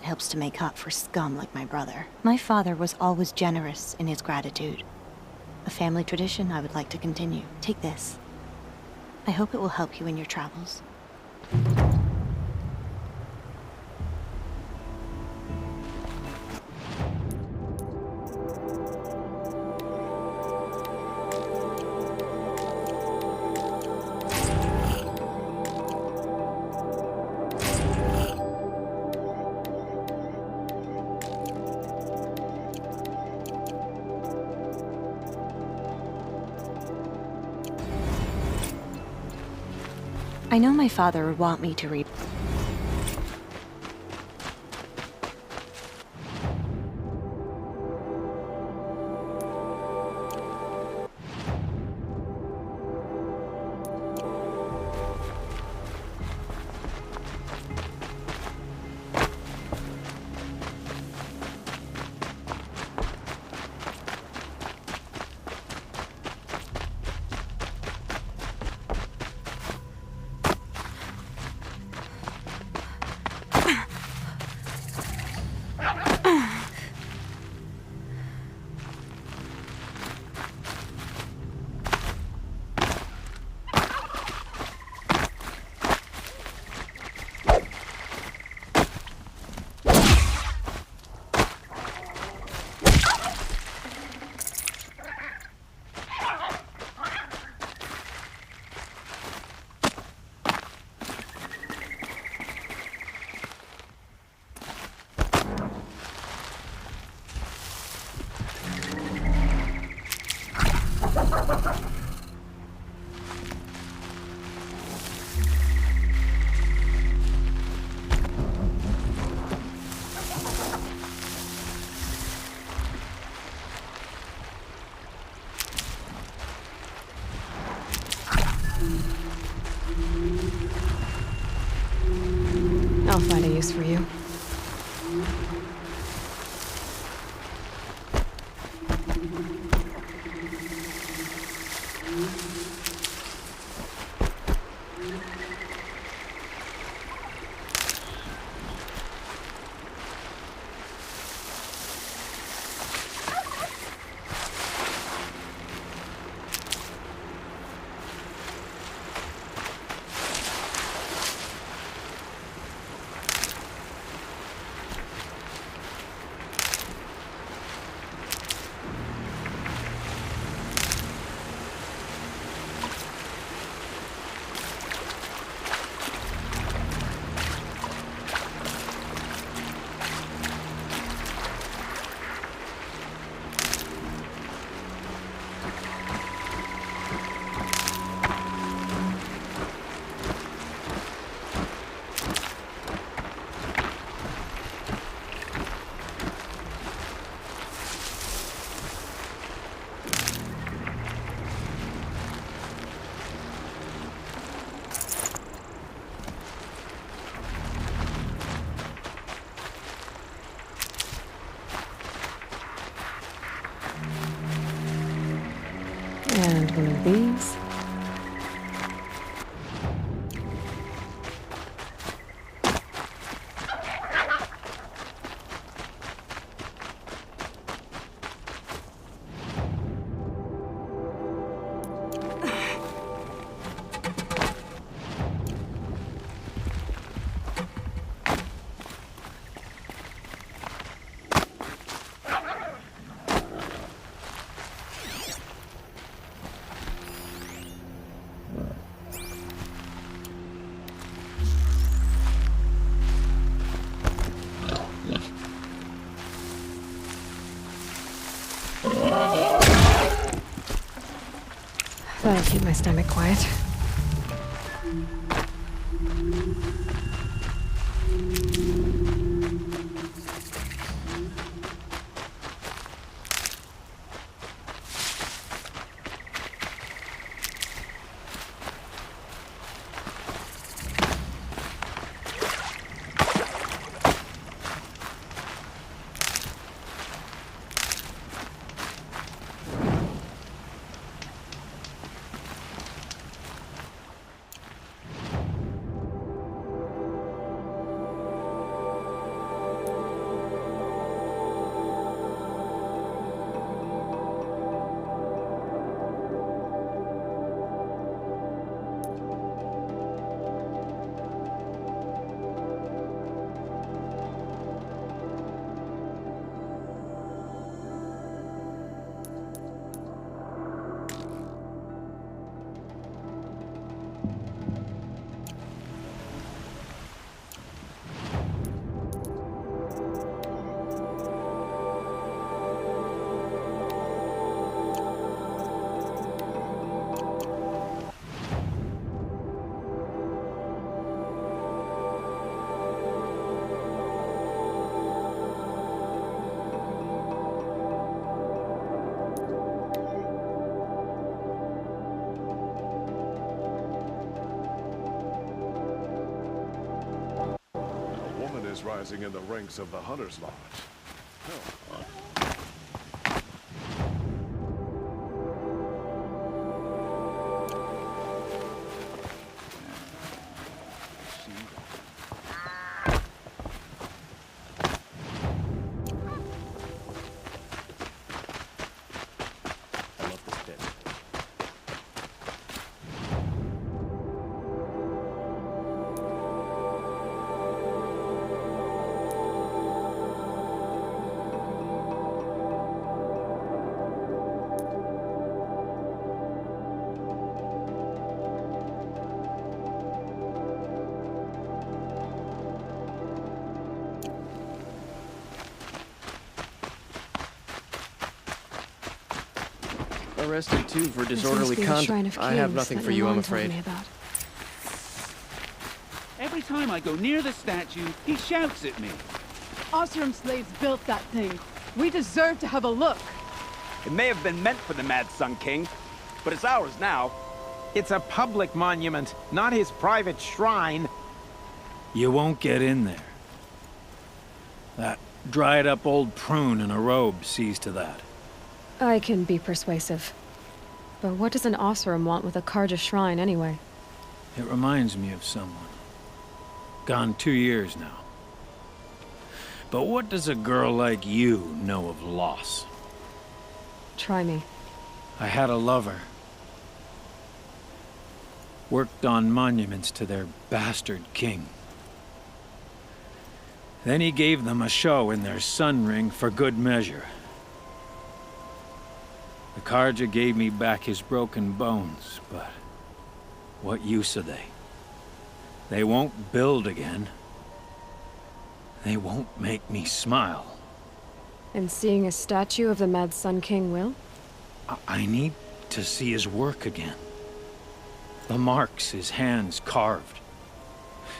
It helps to make up for scum like my brother. My father was always generous in his gratitude. A family tradition I would like to continue. Take this. I hope it will help you in your travels. I know my father would want me to read. I'll find a use for you. And one of these. That'll keep my stomach quiet. is rising in the ranks of the Hunter's Lodge. Oh. Arrested too for disorderly Shrine conduct. of I have Kings nothing that for you, I'm Milan told afraid. me about. Every time I go near the statue, he shouts at me. Osram slaves built that thing. We deserve to have a look. It may have been meant for the Mad Sun King, but it's ours now. It's a public monument, not his private shrine. You won't get in there. That dried-up old prune in a robe sees to that. I can be persuasive. But what does an Osram want with a Karja shrine, anyway? It reminds me of someone. Gone 2 years now. But what does a girl like you know of loss? Try me. I had a lover. Worked on monuments to their bastard king. Then he gave them a show in their sun ring for good measure. The Karja gave me back his broken bones, but what use are they? They won't build again. They won't make me smile. And seeing a statue of the Mad Sun King will? I need to see his work again. The marks his hands carved.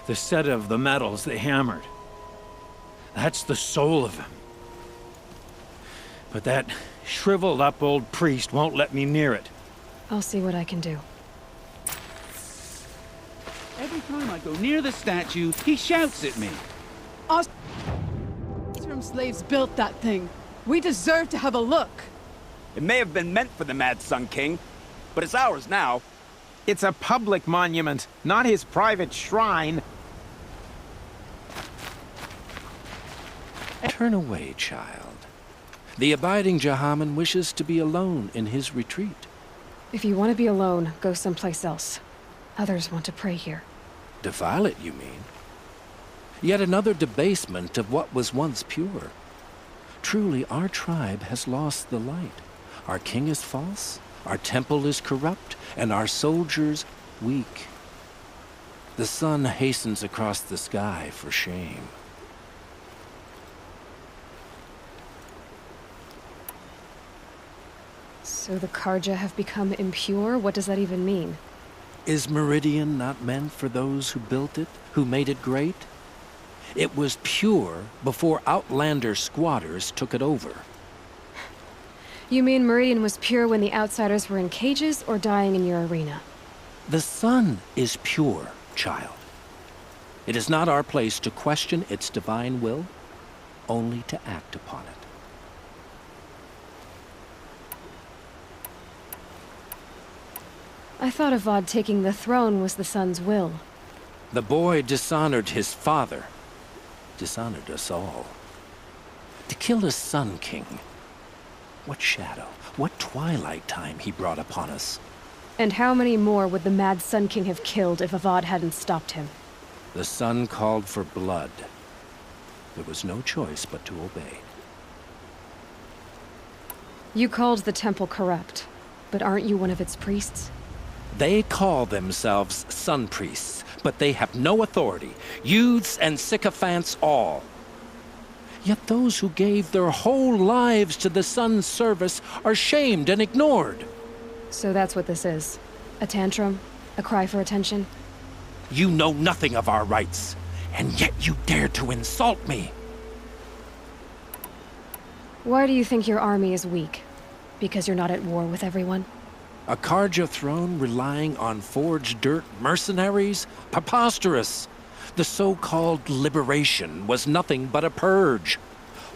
The set of the metals they hammered. That's the soul of him. But that shriveled up old priest won't let me near it. I'll see what I can do. Every time I go near the statue, he shouts at me. Osram slaves built that thing. We deserve to have a look. It may have been meant for the Mad Sun King, but it's ours now. It's a public monument, not his private shrine. Turn away, child. The abiding Jahaman wishes to be alone in his retreat. If you want to be alone, go someplace else. Others want to pray here. Defile it, you mean? Yet another debasement of what was once pure. Truly, our tribe has lost the light. Our king is false, our temple is corrupt, and our soldiers weak. The sun hastens across the sky for shame. So the Karja have become impure? What does that even mean? Is Meridian not meant for those who built it, who made it great? It was pure before outlander squatters took it over. You mean Meridian was pure when the outsiders were in cages or dying in your arena? The sun is pure, child. It is not our place to question its divine will, only to act upon it. I thought Avad taking the throne was the sun's will. The boy dishonored his father, dishonored us all. To kill a Sun King. What shadow, what twilight time he brought upon us. And how many more would the Mad Sun King have killed if Avad hadn't stopped him? The sun called for blood. There was no choice but to obey. You called the temple corrupt, but aren't you one of its priests? They call themselves sun priests, but they have no authority. Youths and sycophants all. Yet those who gave their whole lives to the sun's service are shamed and ignored. So that's what this is. A tantrum? A cry for attention? You know nothing of our rights, and yet you dare to insult me. Why do you think your army is weak? Because you're not at war with everyone? A Karja throne relying on forged dirt mercenaries? Preposterous! The so-called liberation was nothing but a purge.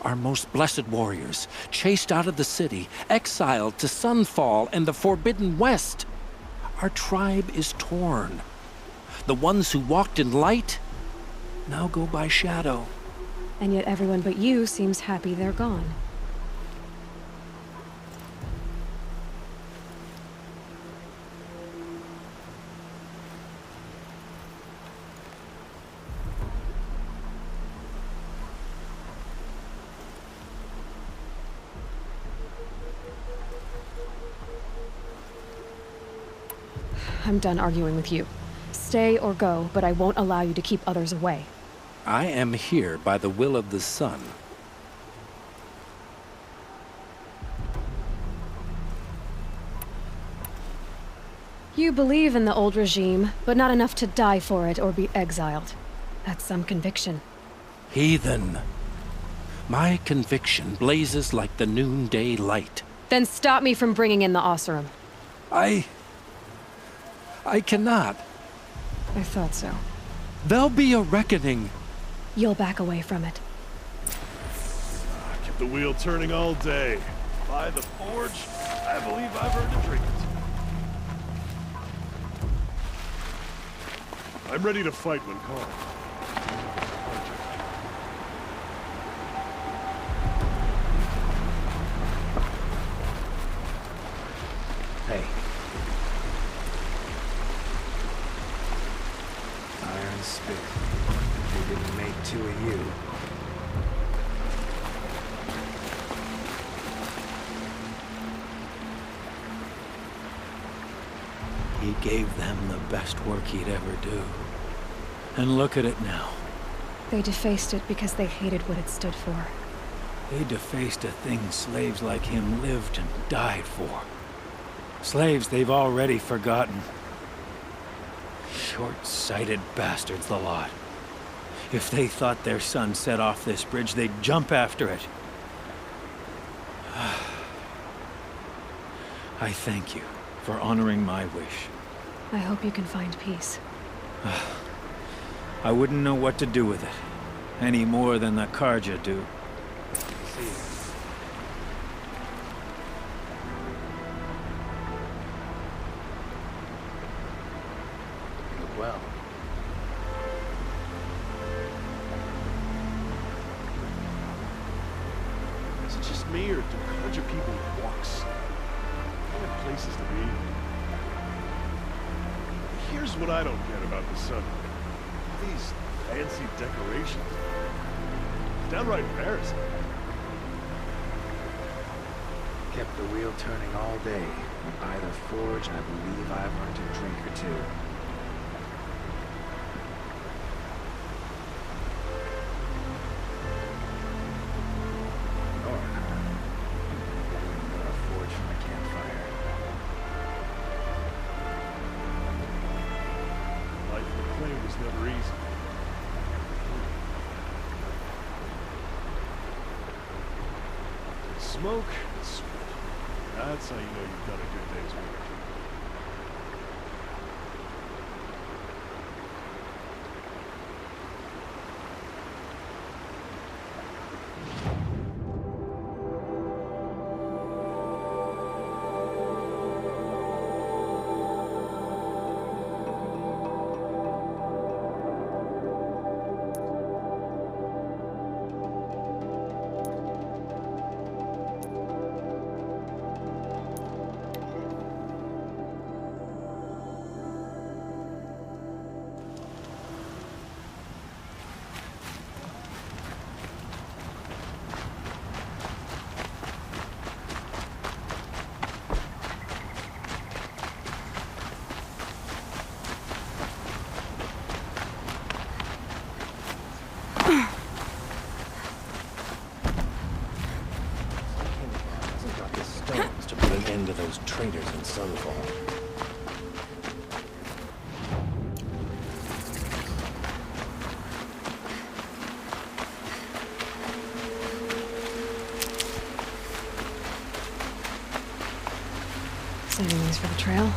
Our most blessed warriors, chased out of the city, exiled to Sunfall and the Forbidden West. Our tribe is torn. The ones who walked in light now go by shadow. And yet everyone but you seems happy they're gone. I'm done arguing with you. Stay or go, but I won't allow you to keep others away. I am here by the will of the sun. You believe in the old regime, but not enough to die for it or be exiled. That's some conviction. Heathen. My conviction blazes like the noonday light. Then stop me from bringing in the Oseram. I cannot. I thought so. There'll be a reckoning. You'll back away from it. Kept the wheel turning all day. By the forge, I believe I've earned a drink or two. I'm ready to fight when called. Hey. Iron spit. They didn't make two of you. He gave them the best work he'd ever do. And look at it now. They defaced it because they hated what it stood for. They defaced a thing slaves like him lived and died for. Slaves they've already forgotten. Short-sighted bastards, the lot. If they thought their son set off this bridge, they'd jump after it. I thank you for honoring my wish. I hope you can find peace. I wouldn't know what to do with it, any more than the Karja do. See you. Well. Is it just me, or do Karja people walks? They have places to be. Here's what I don't get about the sun. These fancy decorations. It's downright embarrassing. Kept the wheel turning all day. By the forge, I believe I've earned a drink or two. Never easy. Smoke and sweat. That's how you know you've done a good day's work. To put an end to those traitors in Sunfall. Saving these for the trail.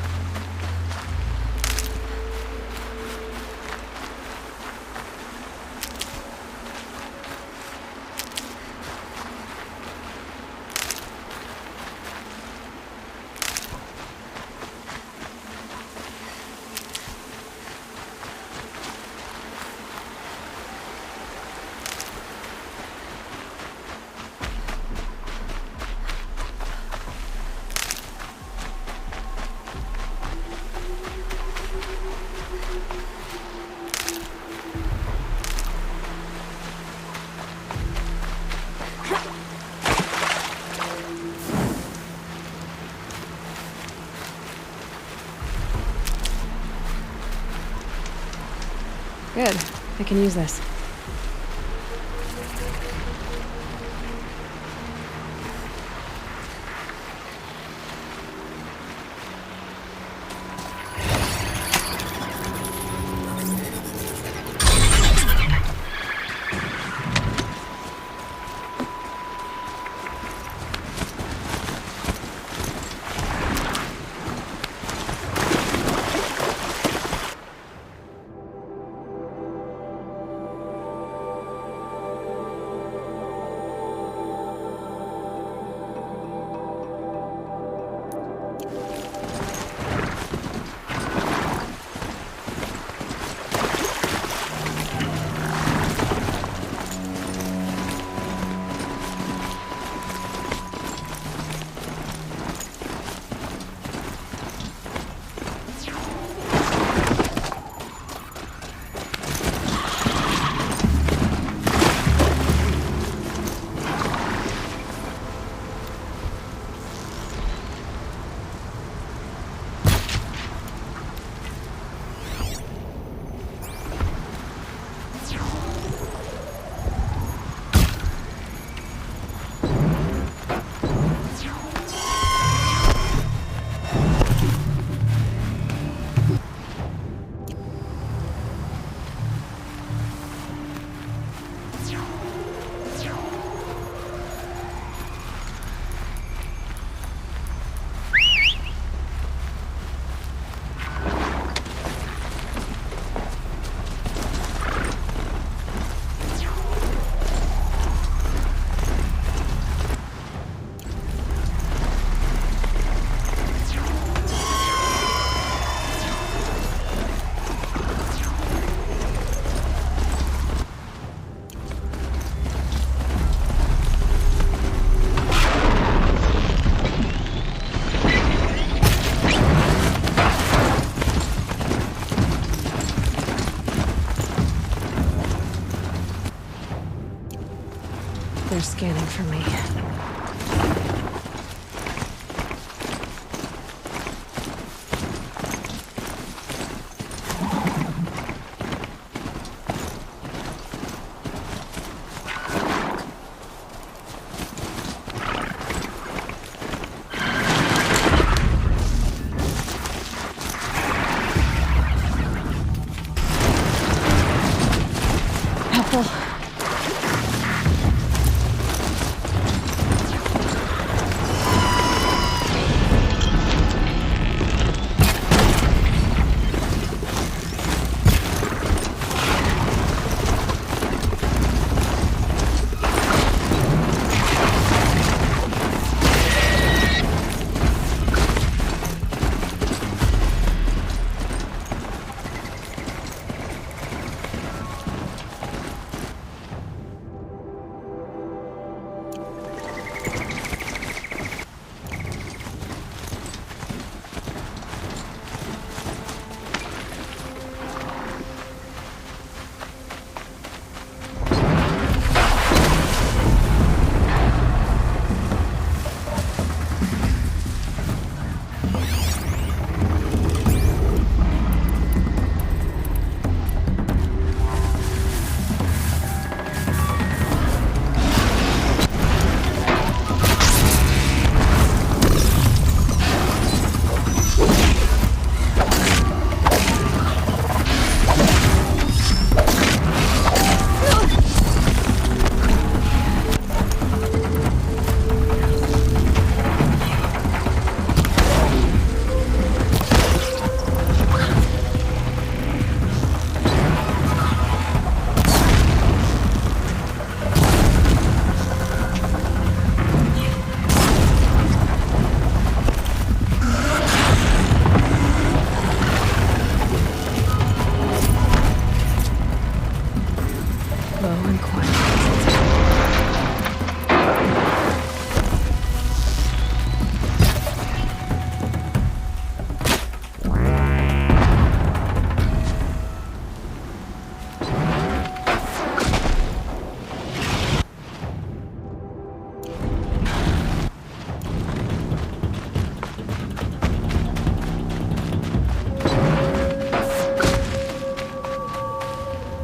I can use this. They're scanning for me. Helpful.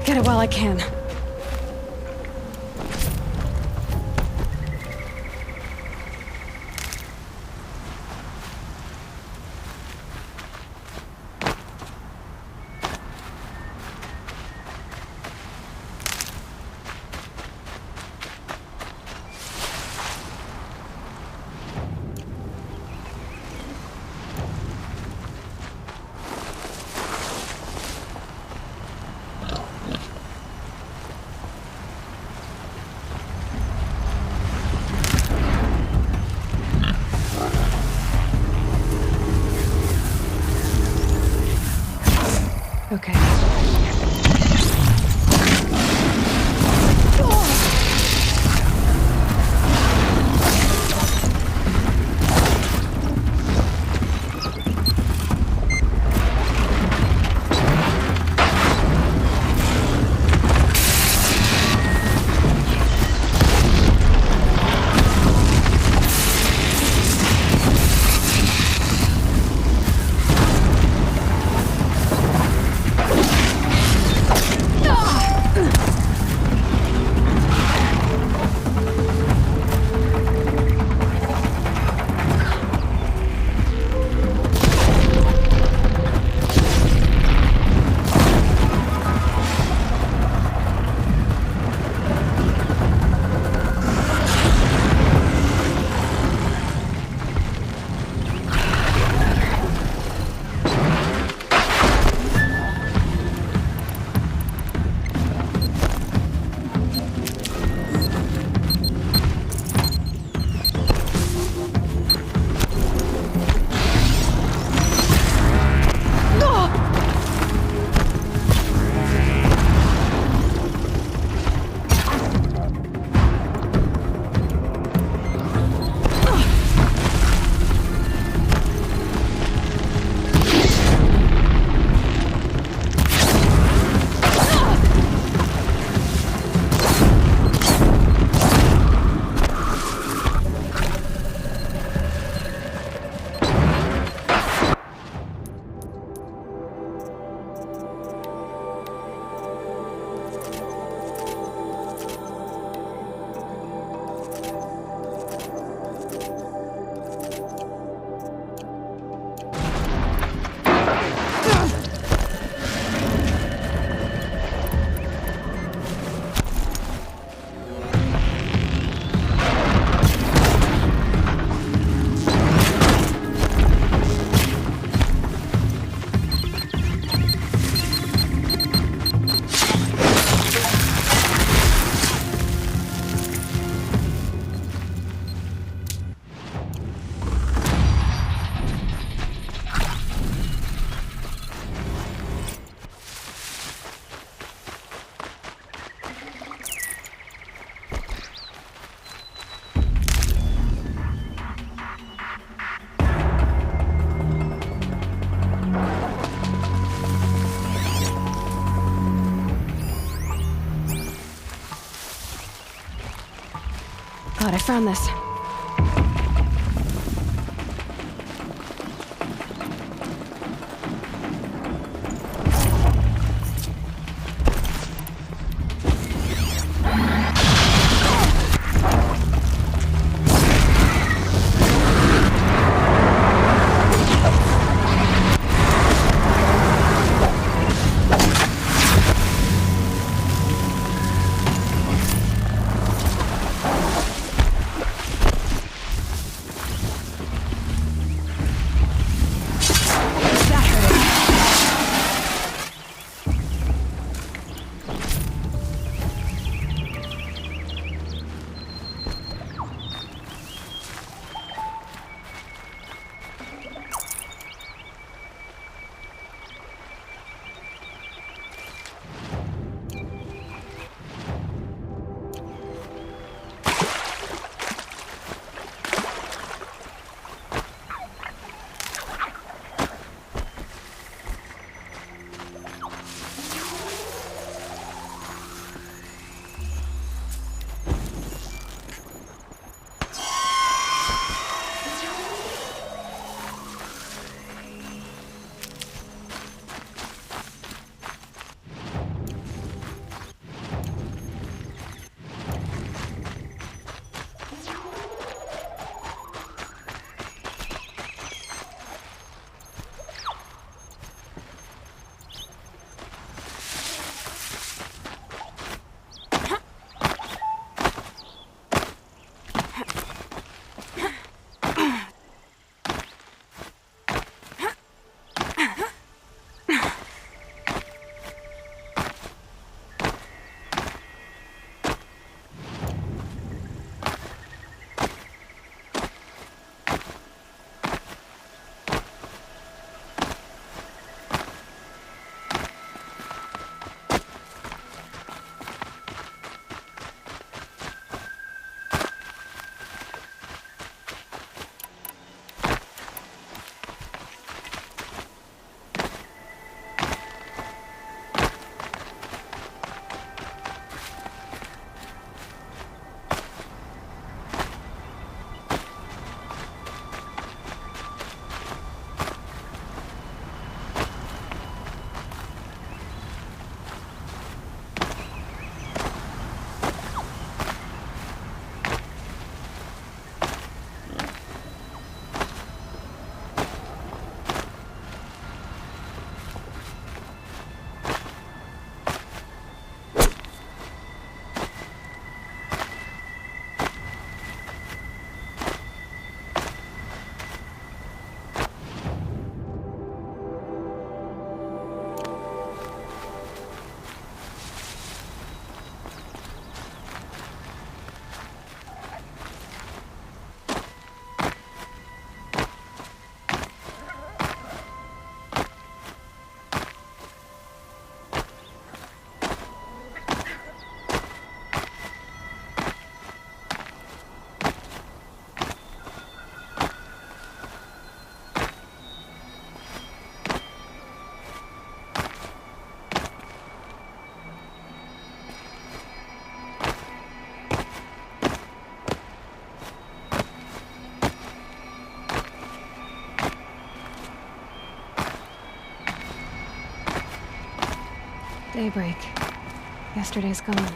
Get it while I can. Okay. God, I found this. daybreak. Yesterday's gone.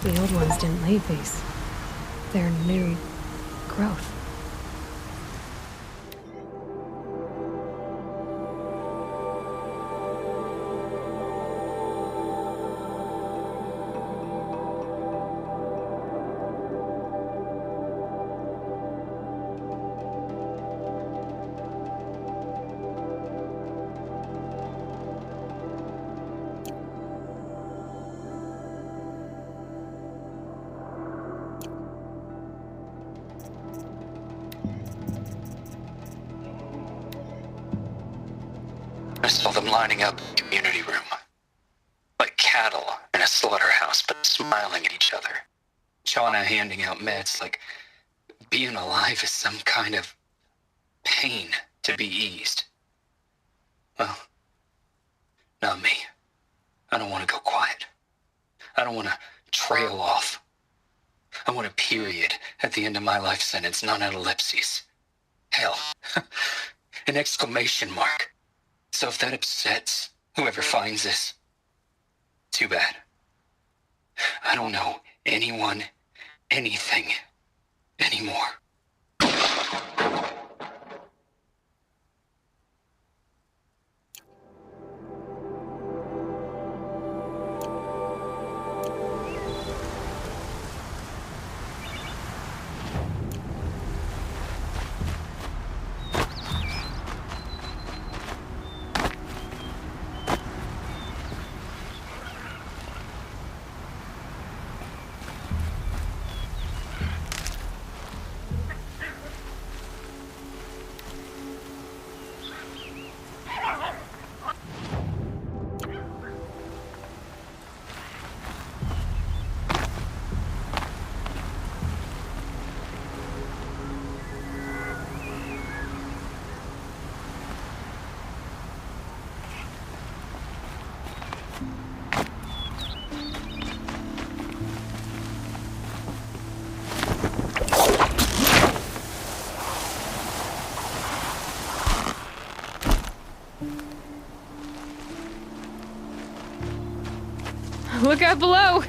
The old ones didn't leave these. They're new growth. I saw them lining up in the community room. Like cattle in a slaughterhouse, but smiling at each other. Shauna handing out meds like being alive is some kind of pain to be eased. Well, not me. I don't want to go quiet. I don't want to trail off. I want a period at the end of my life sentence, not an ellipses. Hell, an exclamation mark. So if that upsets whoever finds this, too bad. I don't know anyone, anything, anymore. Look out below!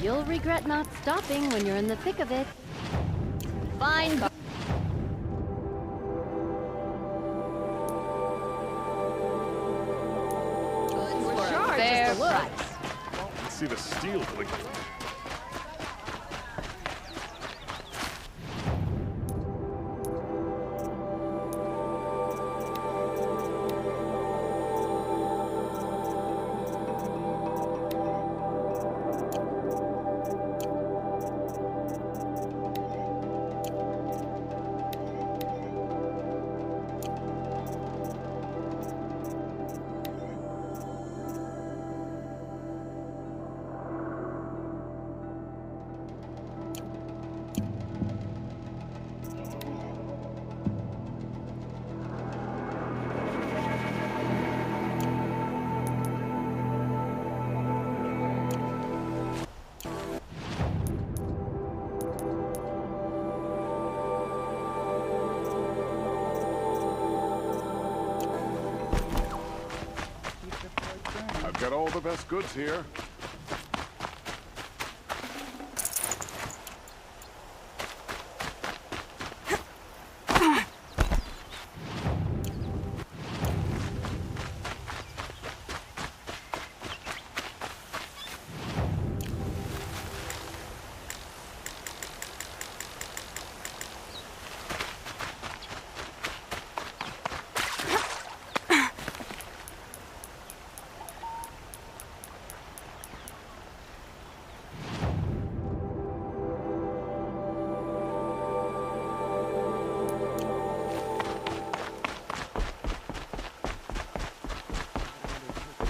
You'll regret not stopping when you're in the thick of it. Fine. Fair price. Let's see the steel blinking. Got all the best goods here.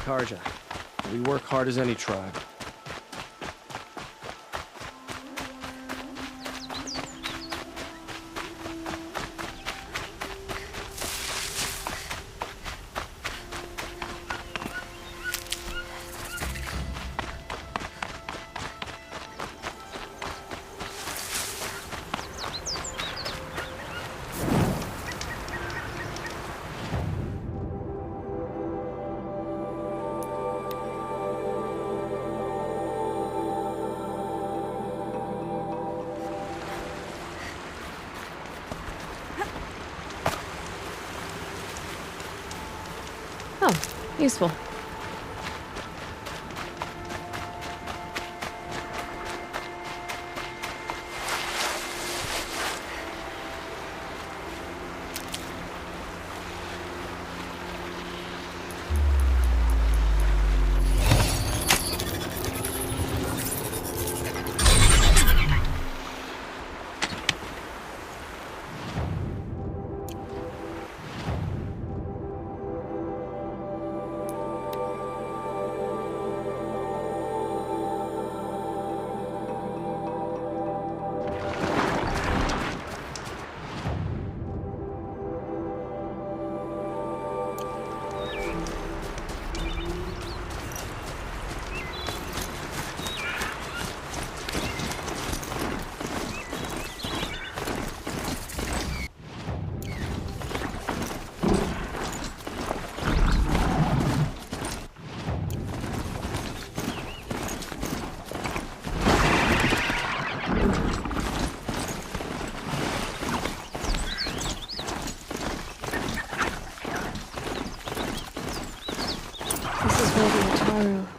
Karja. We work hard as any tribe. Useful.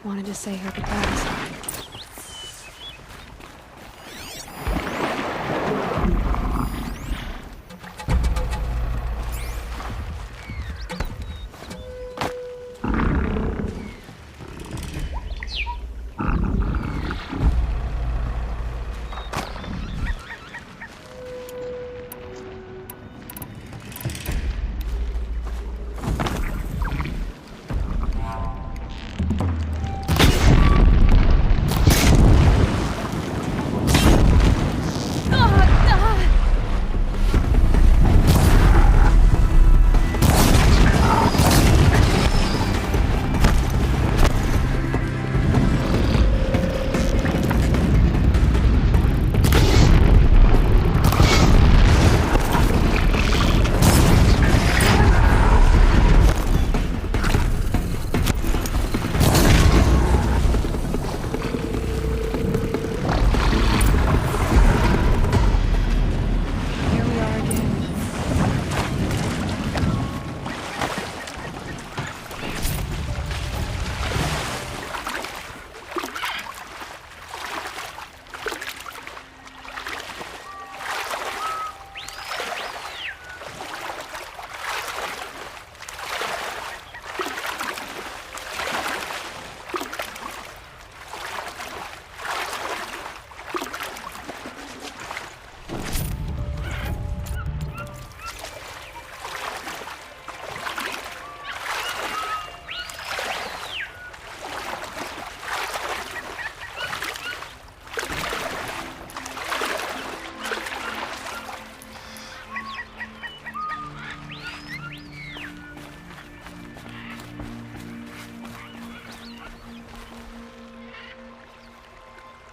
Wanted to say her goodbyes.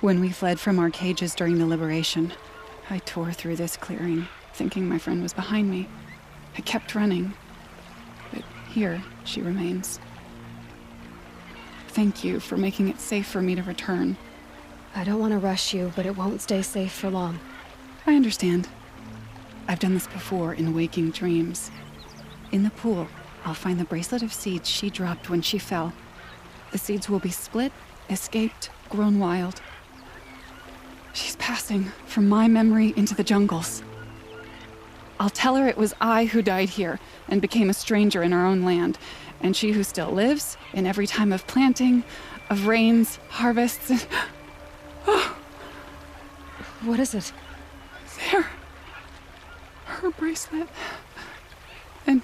When we fled from our cages during the liberation, I tore through this clearing, thinking my friend was behind me. I kept running, but here she remains. Thank you for making it safe for me to return. I don't want to rush you, but it won't stay safe for long. I understand. I've done this before in waking dreams. In the pool, I'll find the bracelet of seeds she dropped when she fell. The seeds will be split, escaped, grown wild. She's passing from my memory into the jungles. I'll tell her it was I who died here and became a stranger in our own land, and she who still lives in every time of planting, of rains, harvests, and... Oh. What is it? There. Her bracelet. And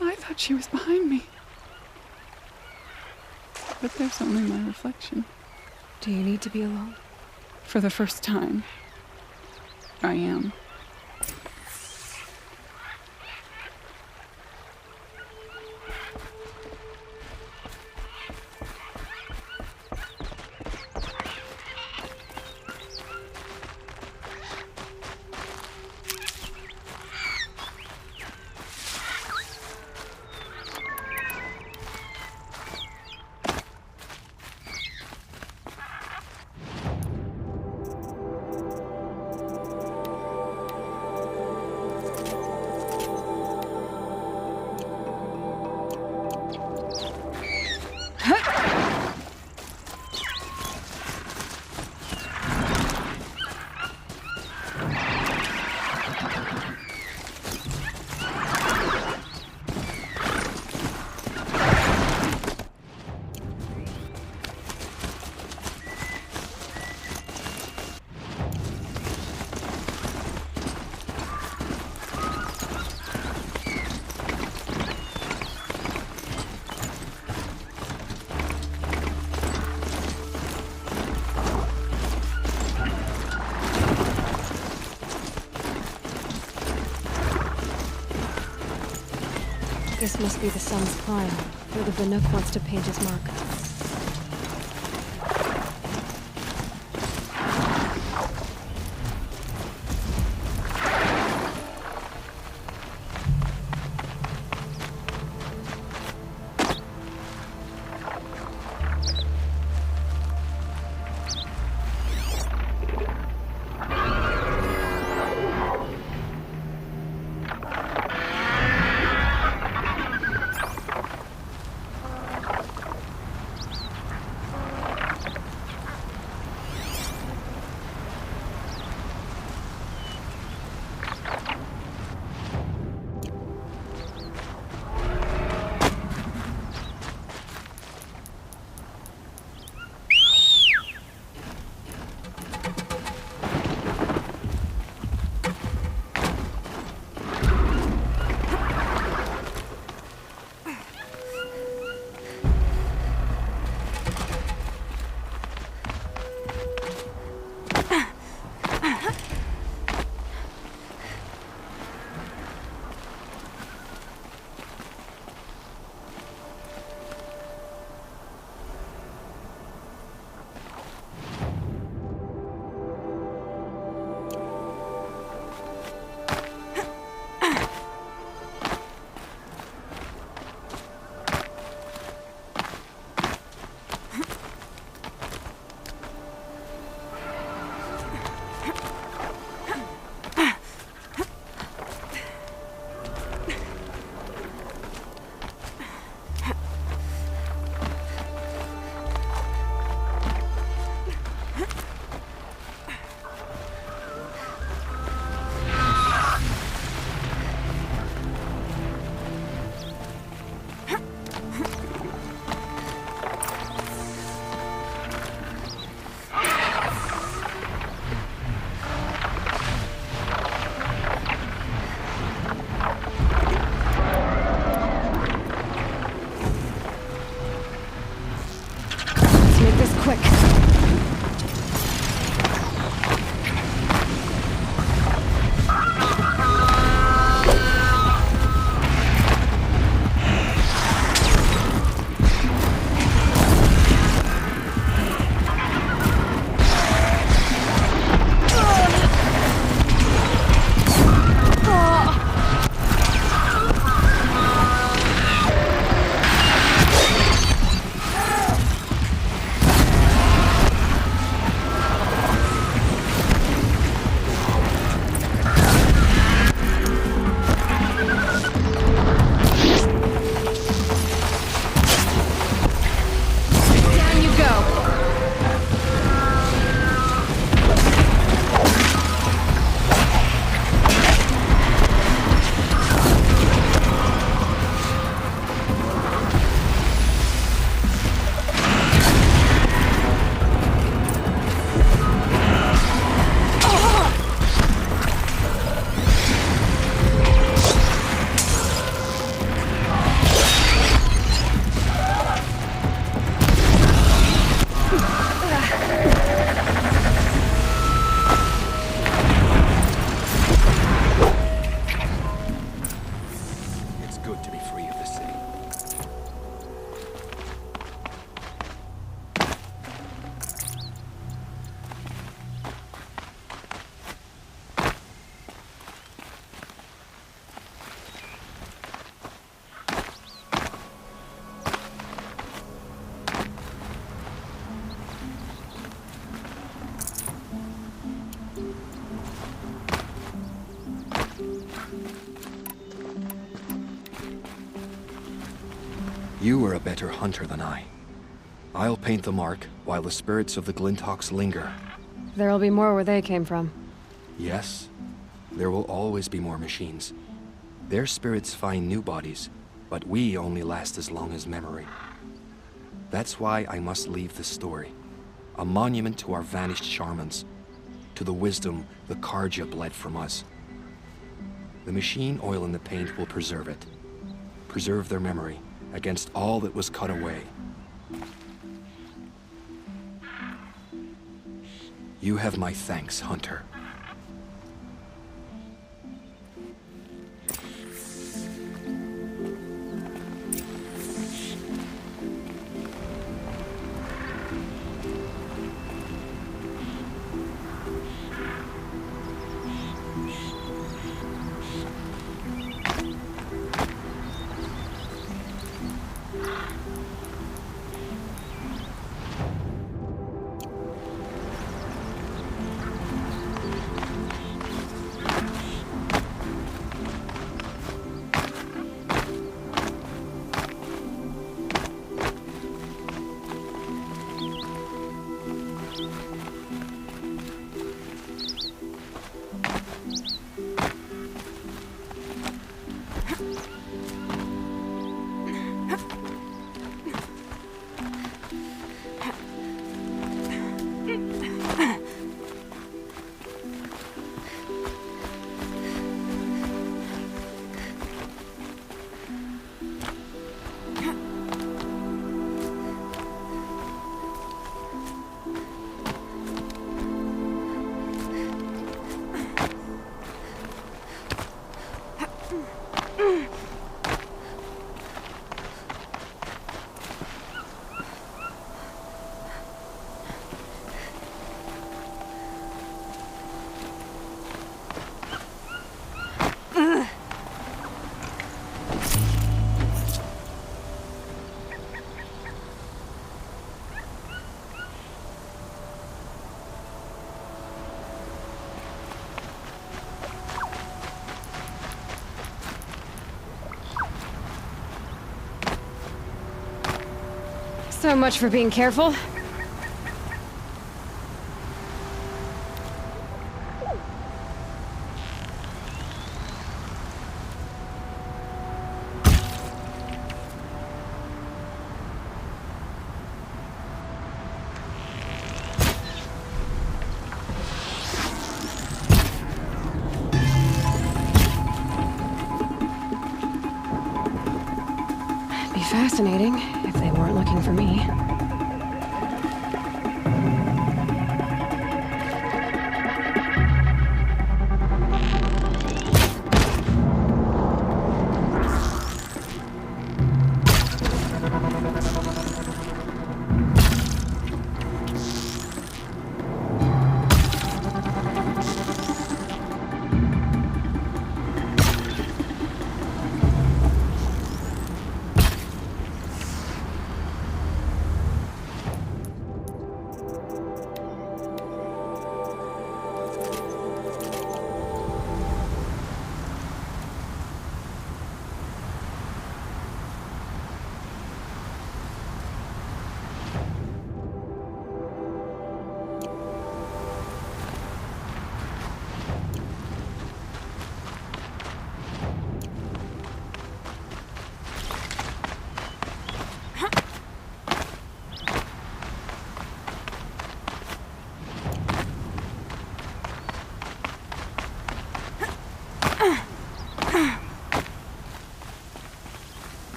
I thought she was behind me. But there's only my reflection. Do you need to be alone? For the first time, I am. This must be the sun's climb, where the Bannock wants to paint his mark. You are a better hunter than I. I'll paint the mark while the spirits of the Glinthawks linger. There'll be more where they came from. Yes, there will always be more machines. Their spirits find new bodies, but we only last as long as memory. That's why I must leave this story. A monument to our vanished shamans, to the wisdom the Karja bled from us. The machine oil in the paint will preserve it. Preserve their memory against all that was cut away. You have my thanks, Hunter. So much for being careful. Be fascinating if they weren't looking for me.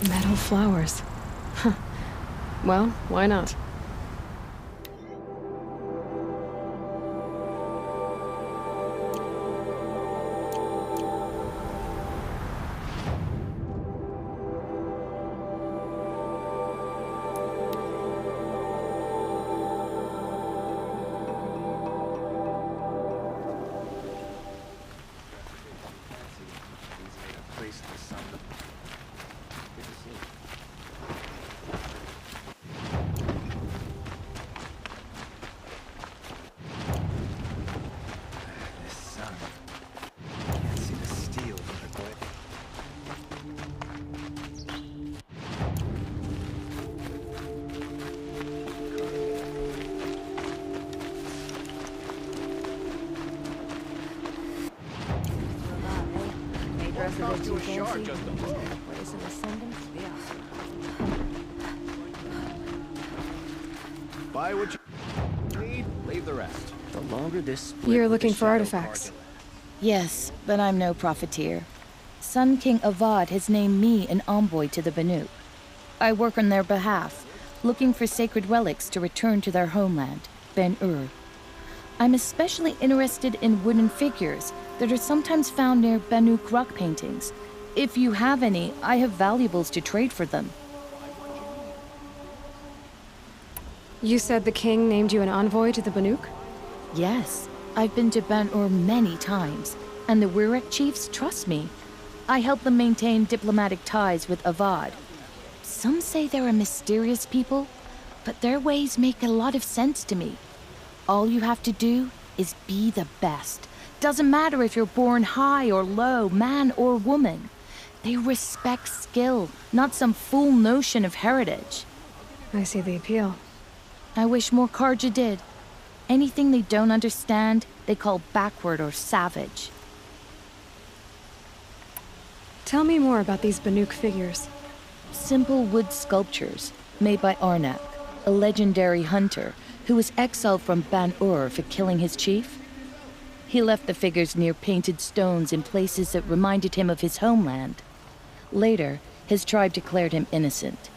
Metal flowers. Huh. Well, why not? That's a bit too fancy. Buy what you need, leave the rest. The longer this split You're with looking the for shadow artifacts. Yes, but I'm no profiteer. Sun King Avad has named me an envoy to the Banuk. I work on their behalf, looking for sacred relics to return to their homeland, Ben-Ur. I'm especially interested in wooden figures that are sometimes found near Banuk rock paintings. If you have any, I have valuables to trade for them. You said the king named you an envoy to the Banuk? Yes, I've been to Ben-Ur many times, and the Wirek chiefs trust me. I help them maintain diplomatic ties with Avad. Some say they're a mysterious people, but their ways make a lot of sense to me. All you have to do is be the best. Doesn't matter if you're born high or low, man or woman. They respect skill, not some fool notion of heritage. I see the appeal. I wish more Karja did. Anything they don't understand, they call backward or savage. Tell me more about these Banuk figures. Simple wood sculptures made by Arnak, a legendary hunter who was exiled from Ban-Ur for killing his chief. He left the figures near painted stones in places that reminded him of his homeland. Later, his tribe declared him innocent.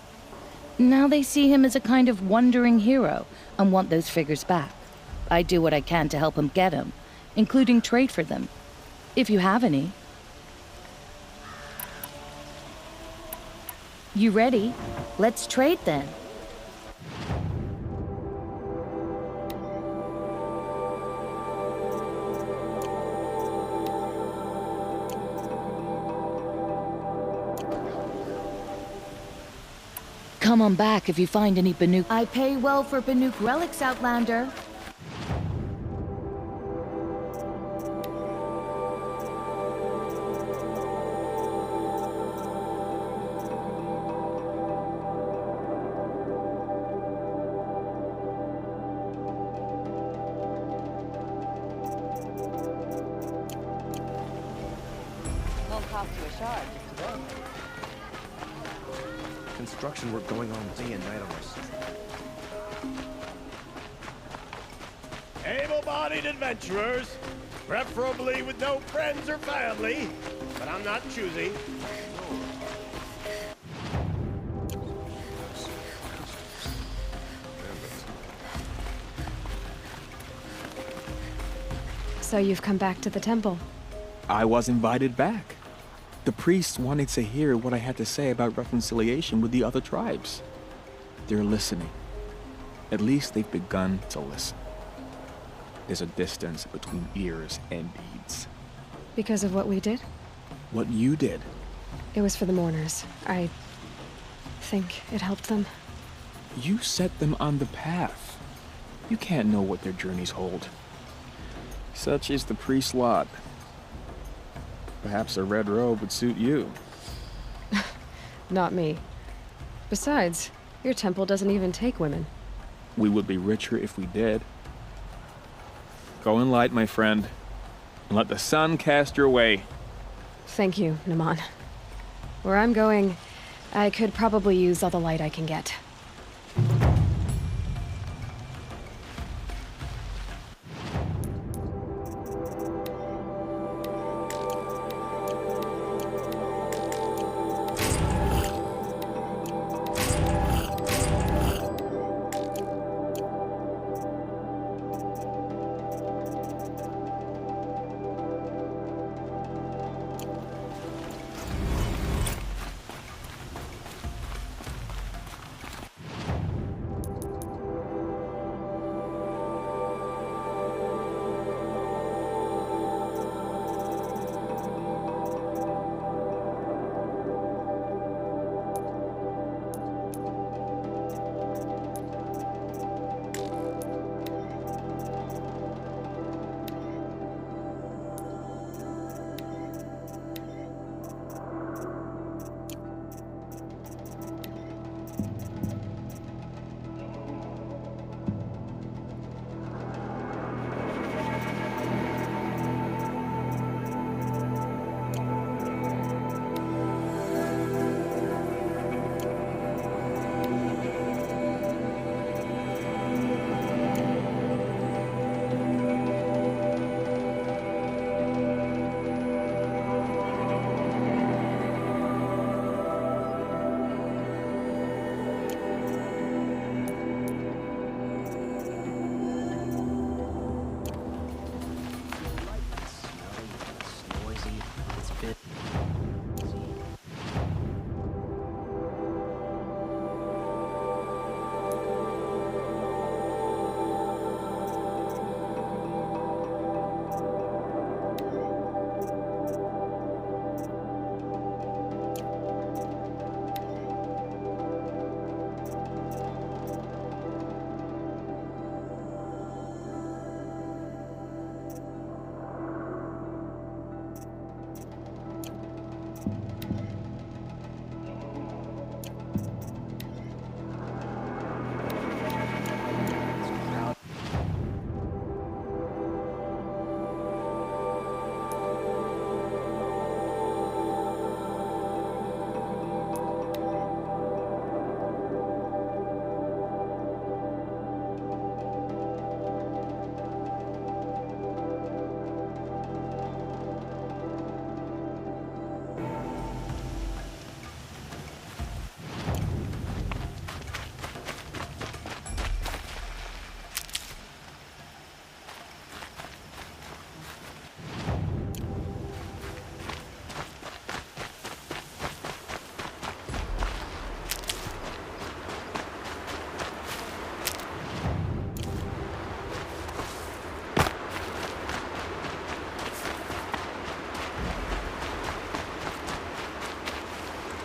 Now they see him as a kind of wandering hero and want those figures back. I do what I can to help him get them, including trade for them, if you have any. You ready? Let's trade then. Come on back if you find any Banuk. I pay well for Banuk relics, Outlander. Won't cost you a shard. Construction work going on day and night on this. Able-bodied adventurers, preferably with no friends or family, but I'm not choosy. So you've come back to the temple. I was invited back. The priests wanted to hear what I had to say about reconciliation with the other tribes. They're listening. At least they've begun to listen. There's a distance between ears and deeds. Because of what we did? What you did. It was for the mourners. I think it helped them. You set them on the path. You can't know what their journeys hold. Such is the priest's lot. Perhaps a red robe would suit you. Not me. Besides, your temple doesn't even take women. We would be richer if we did. Go in light, my friend, and let the sun cast your way. Thank you, Naman. Where I'm going, I could probably use all the light I can get.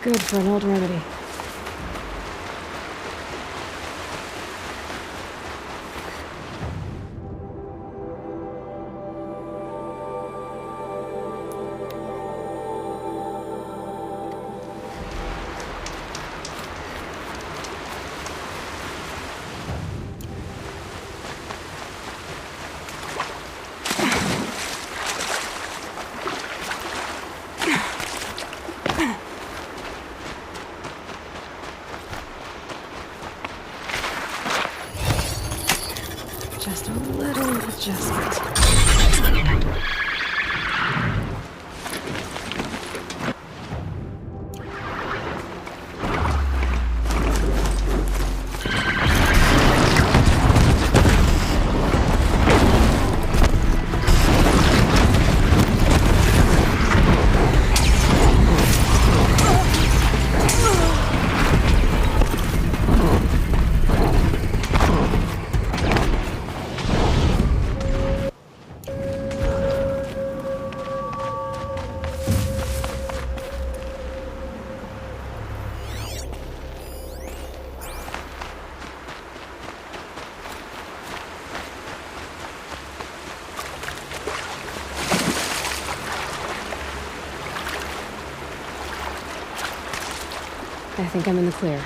Good for an old remedy. Just a little adjustment. I think I'm in the clear.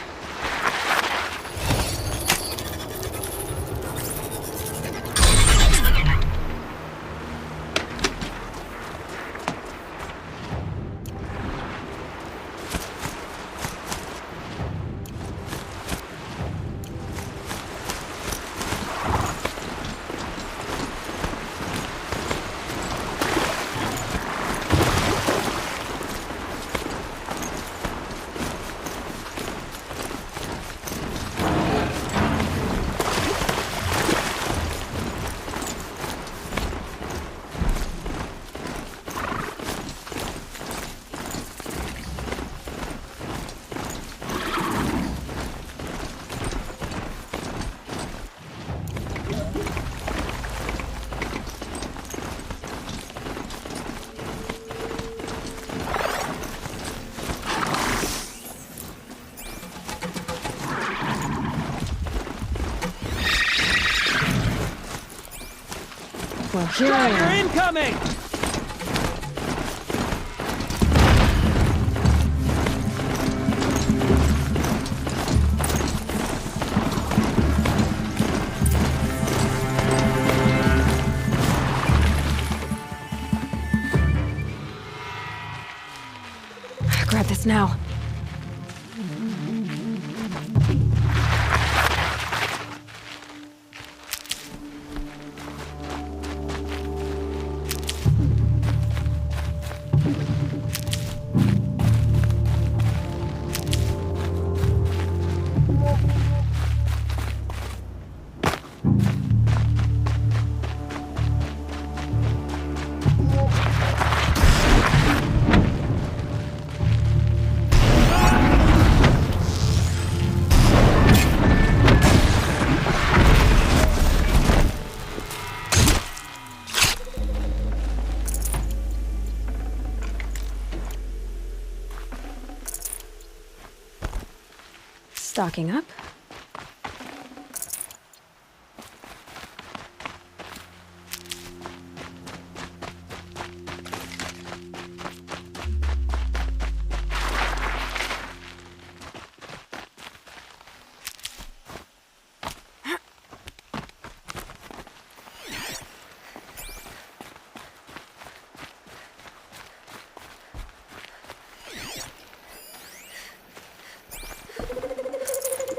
Well, here I am. You're incoming! Grab this now. Stocking up.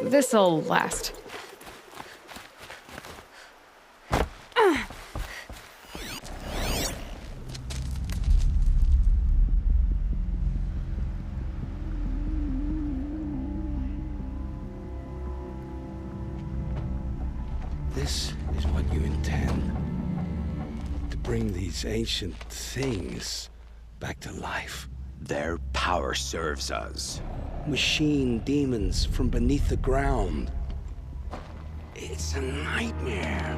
This'll last. This is what you intend. To bring these ancient things back to life. Their power serves us. Machine demons from beneath the ground. It's a nightmare.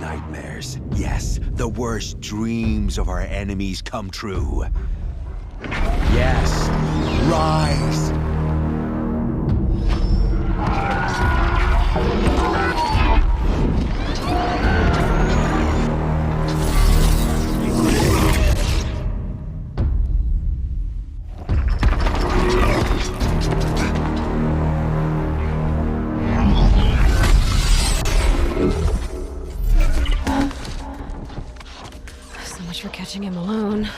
Nightmares. Yes, the worst dreams of our enemies come true. Yes, Rise! So much for catching him alone.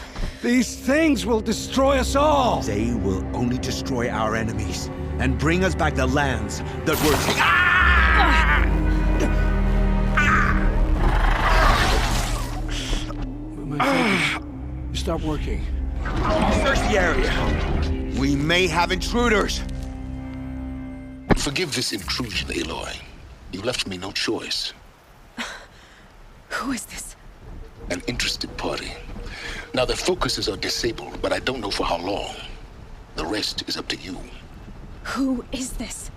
These things will destroy us all! They will only destroy our enemies and bring us back the lands that were... My fingers. You stopped working. Search the area. We may have intruders. Forgive this intrusion, Aloy. You left me no choice. Who is this? An interested party. Now, their focuses are disabled, but I don't know for how long. The rest is up to you. Who is this?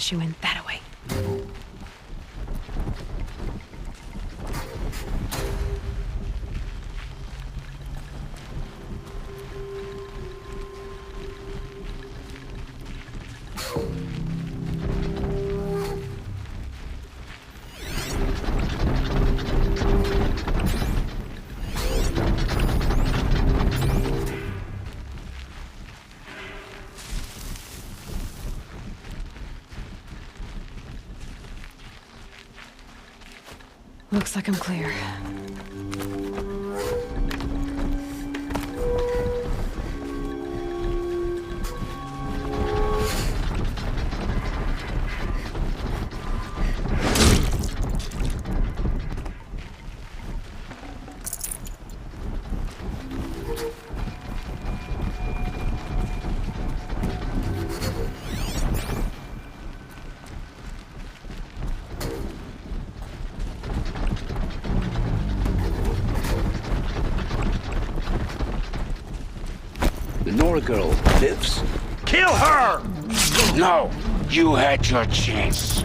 She went that way. Looks like I'm clear. Nora girl lives? Kill her! No, you had your chance.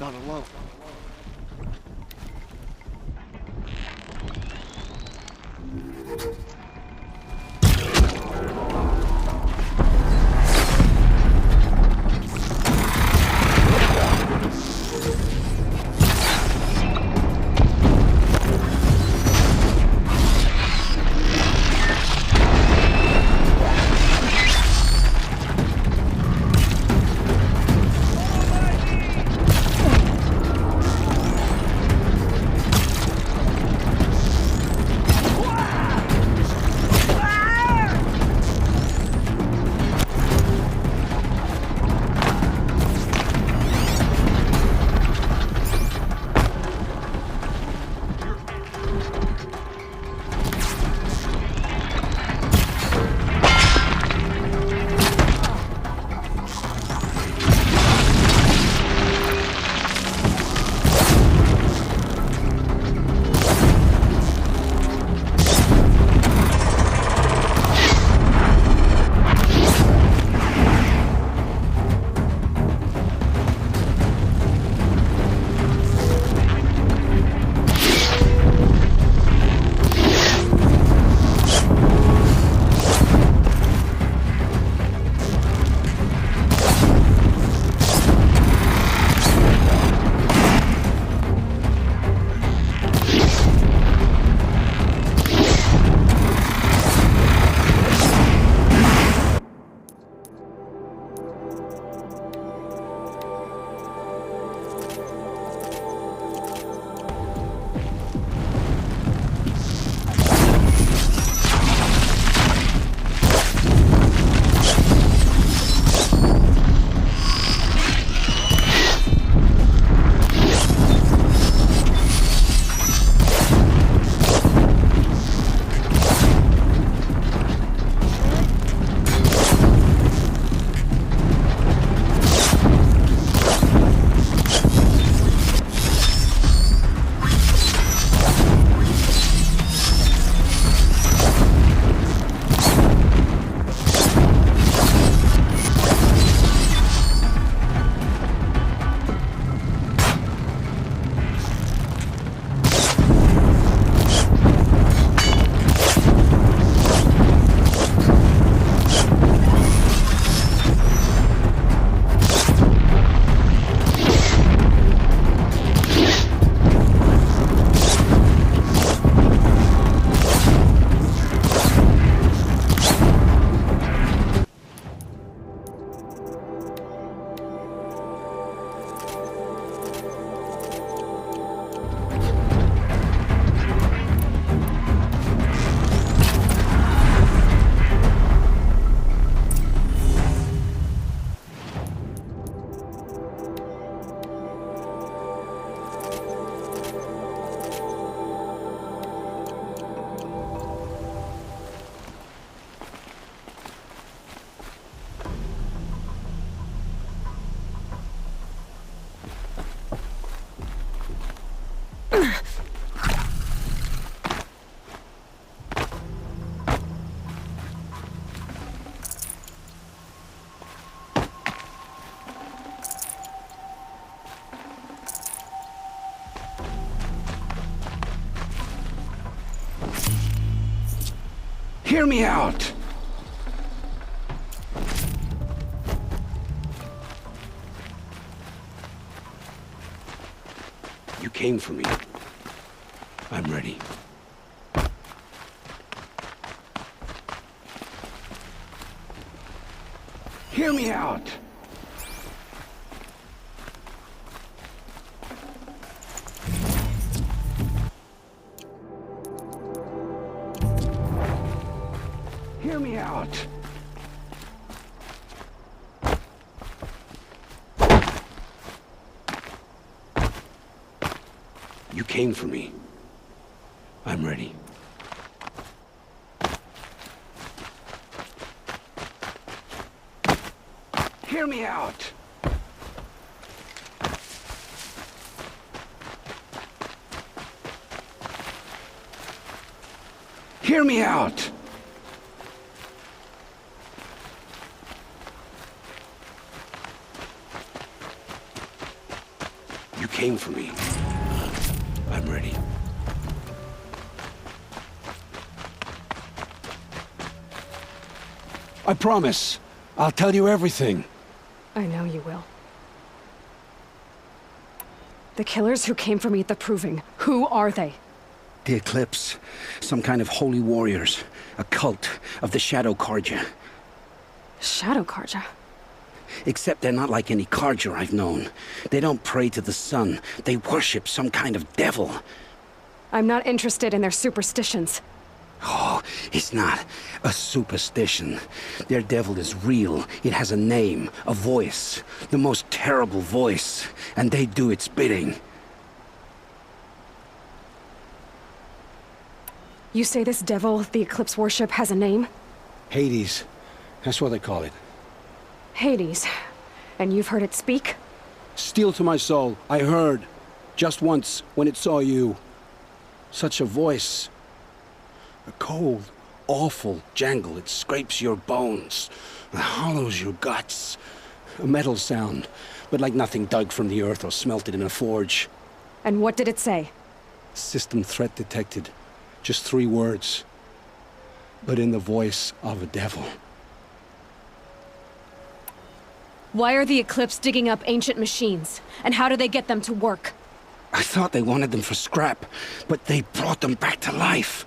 Not alone. Hear me out! You came for me. I'm ready. Hear me out! Hear me out! You came for me. I'm ready. Hear me out! Hear me out! You came for me. I'm ready. I promise. I'll tell you everything. I know you will. The killers who came for me at the Proving, who are they? The Eclipse. Some kind of holy warriors. A cult of the Shadow Karja. Shadow Karja? Except they're not like any Karja I've known. They don't pray to the sun. They worship some kind of devil. I'm not interested in their superstitions. Oh, it's not a superstition. Their devil is real. It has a name, a voice. The most terrible voice. And they do its bidding. You say this devil the Eclipse worship has a name? Hades. That's what they call it. Hades. And you've heard it speak? Steel to my soul. I heard. Just once, when it saw you. Such a voice. A cold, awful jangle. It scrapes your bones. It hollows your guts. A metal sound, but like nothing dug from the earth or smelted in a forge. And what did it say? System threat detected. Just 3 words. But in the voice of a devil. Why are the Eclipse digging up ancient machines? And how do they get them to work? I thought they wanted them for scrap, but they brought them back to life.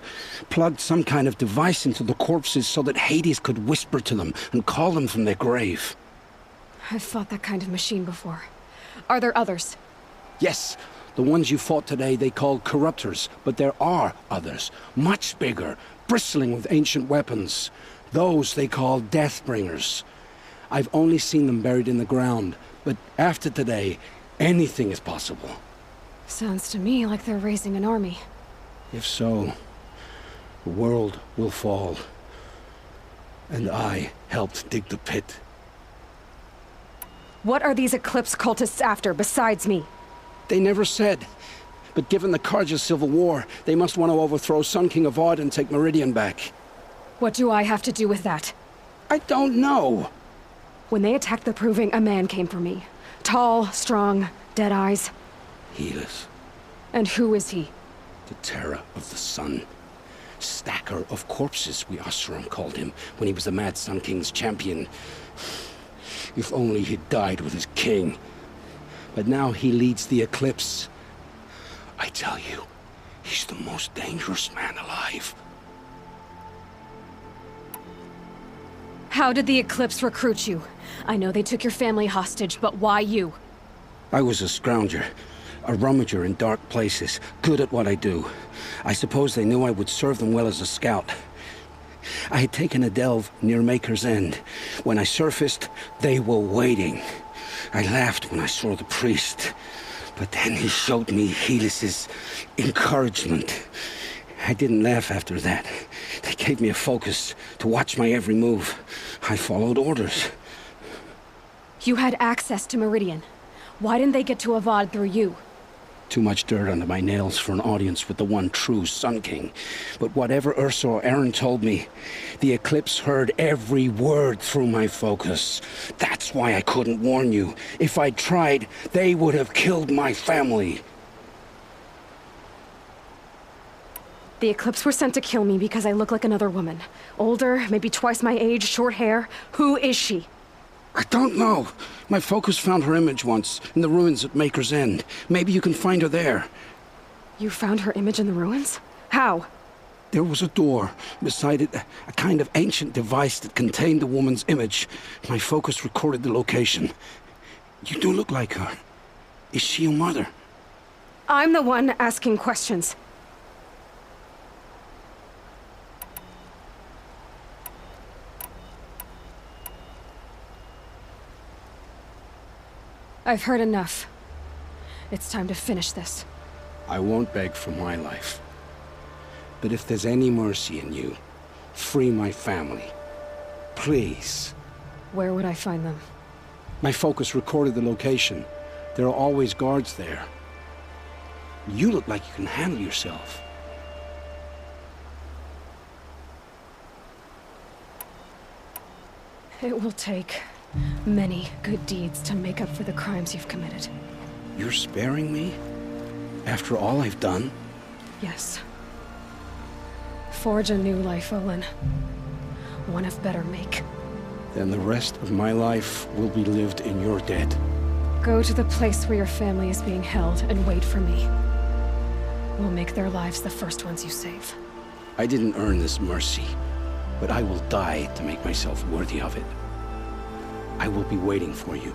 Plugged some kind of device into the corpses so that Hades could whisper to them and call them from their grave. I've fought that kind of machine before. Are there others? Yes, the ones you fought today they called corruptors, but there are others, much bigger, bristling with ancient weapons. Those they call Deathbringers. I've only seen them buried in the ground, but after today, anything is possible. Sounds to me like they're raising an army. If so, the world will fall. And I helped dig the pit. What are these Eclipse cultists after, besides me? They never said. But given the Karja civil war, they must want to overthrow Sun King Avad and take Meridian back. What do I have to do with that? I don't know. When they attacked the Proving, a man came for me. Tall, strong, dead eyes. Helis. And who is he? The terror of the sun. Stacker of corpses, we Oseram called him, when he was the Mad Sun King's champion. If only he'd died with his king. But now he leads the Eclipse. I tell you, he's the most dangerous man alive. How did the Eclipse recruit you? I know they took your family hostage, but why you? I was a scrounger. A rummager in dark places, good at what I do. I suppose they knew I would serve them well as a scout. I had taken a delve near Maker's End. When I surfaced, they were waiting. I laughed when I saw the priest, but then he showed me Helis's encouragement. I didn't laugh after that. They gave me a focus to watch my every move. I followed orders. You had access to Meridian. Why didn't they get to Avad through you? Too much dirt under my nails for an audience with the one true Sun King. But whatever Ursa or Aaron told me, the Eclipse heard every word through my focus. That's why I couldn't warn you. If I'd tried, they would have killed my family. The Eclipse were sent to kill me because I look like another woman. Older, maybe twice my age, short hair. Who is she? I don't know. My focus found her image once, in the ruins at Maker's End. Maybe you can find her there. You found her image in the ruins? How? There was a door. Beside it, a kind of ancient device that contained the woman's image. My focus recorded the location. You do look like her. Is she your mother? I'm the one asking questions. I've heard enough. It's time to finish this. I won't beg for my life. But if there's any mercy in you, free my family. Please. Where would I find them? My focus recorded the location. There are always guards there. You look like you can handle yourself. It will take many good deeds to make up for the crimes you've committed. You're sparing me? After all I've done? Yes. Forge a new life, Olin. One of better make. Then the rest of my life will be lived in your debt. Go to the place where your family is being held and wait for me. We'll make their lives the first ones you save. I didn't earn this mercy, but I will die to make myself worthy of it. I will be waiting for you.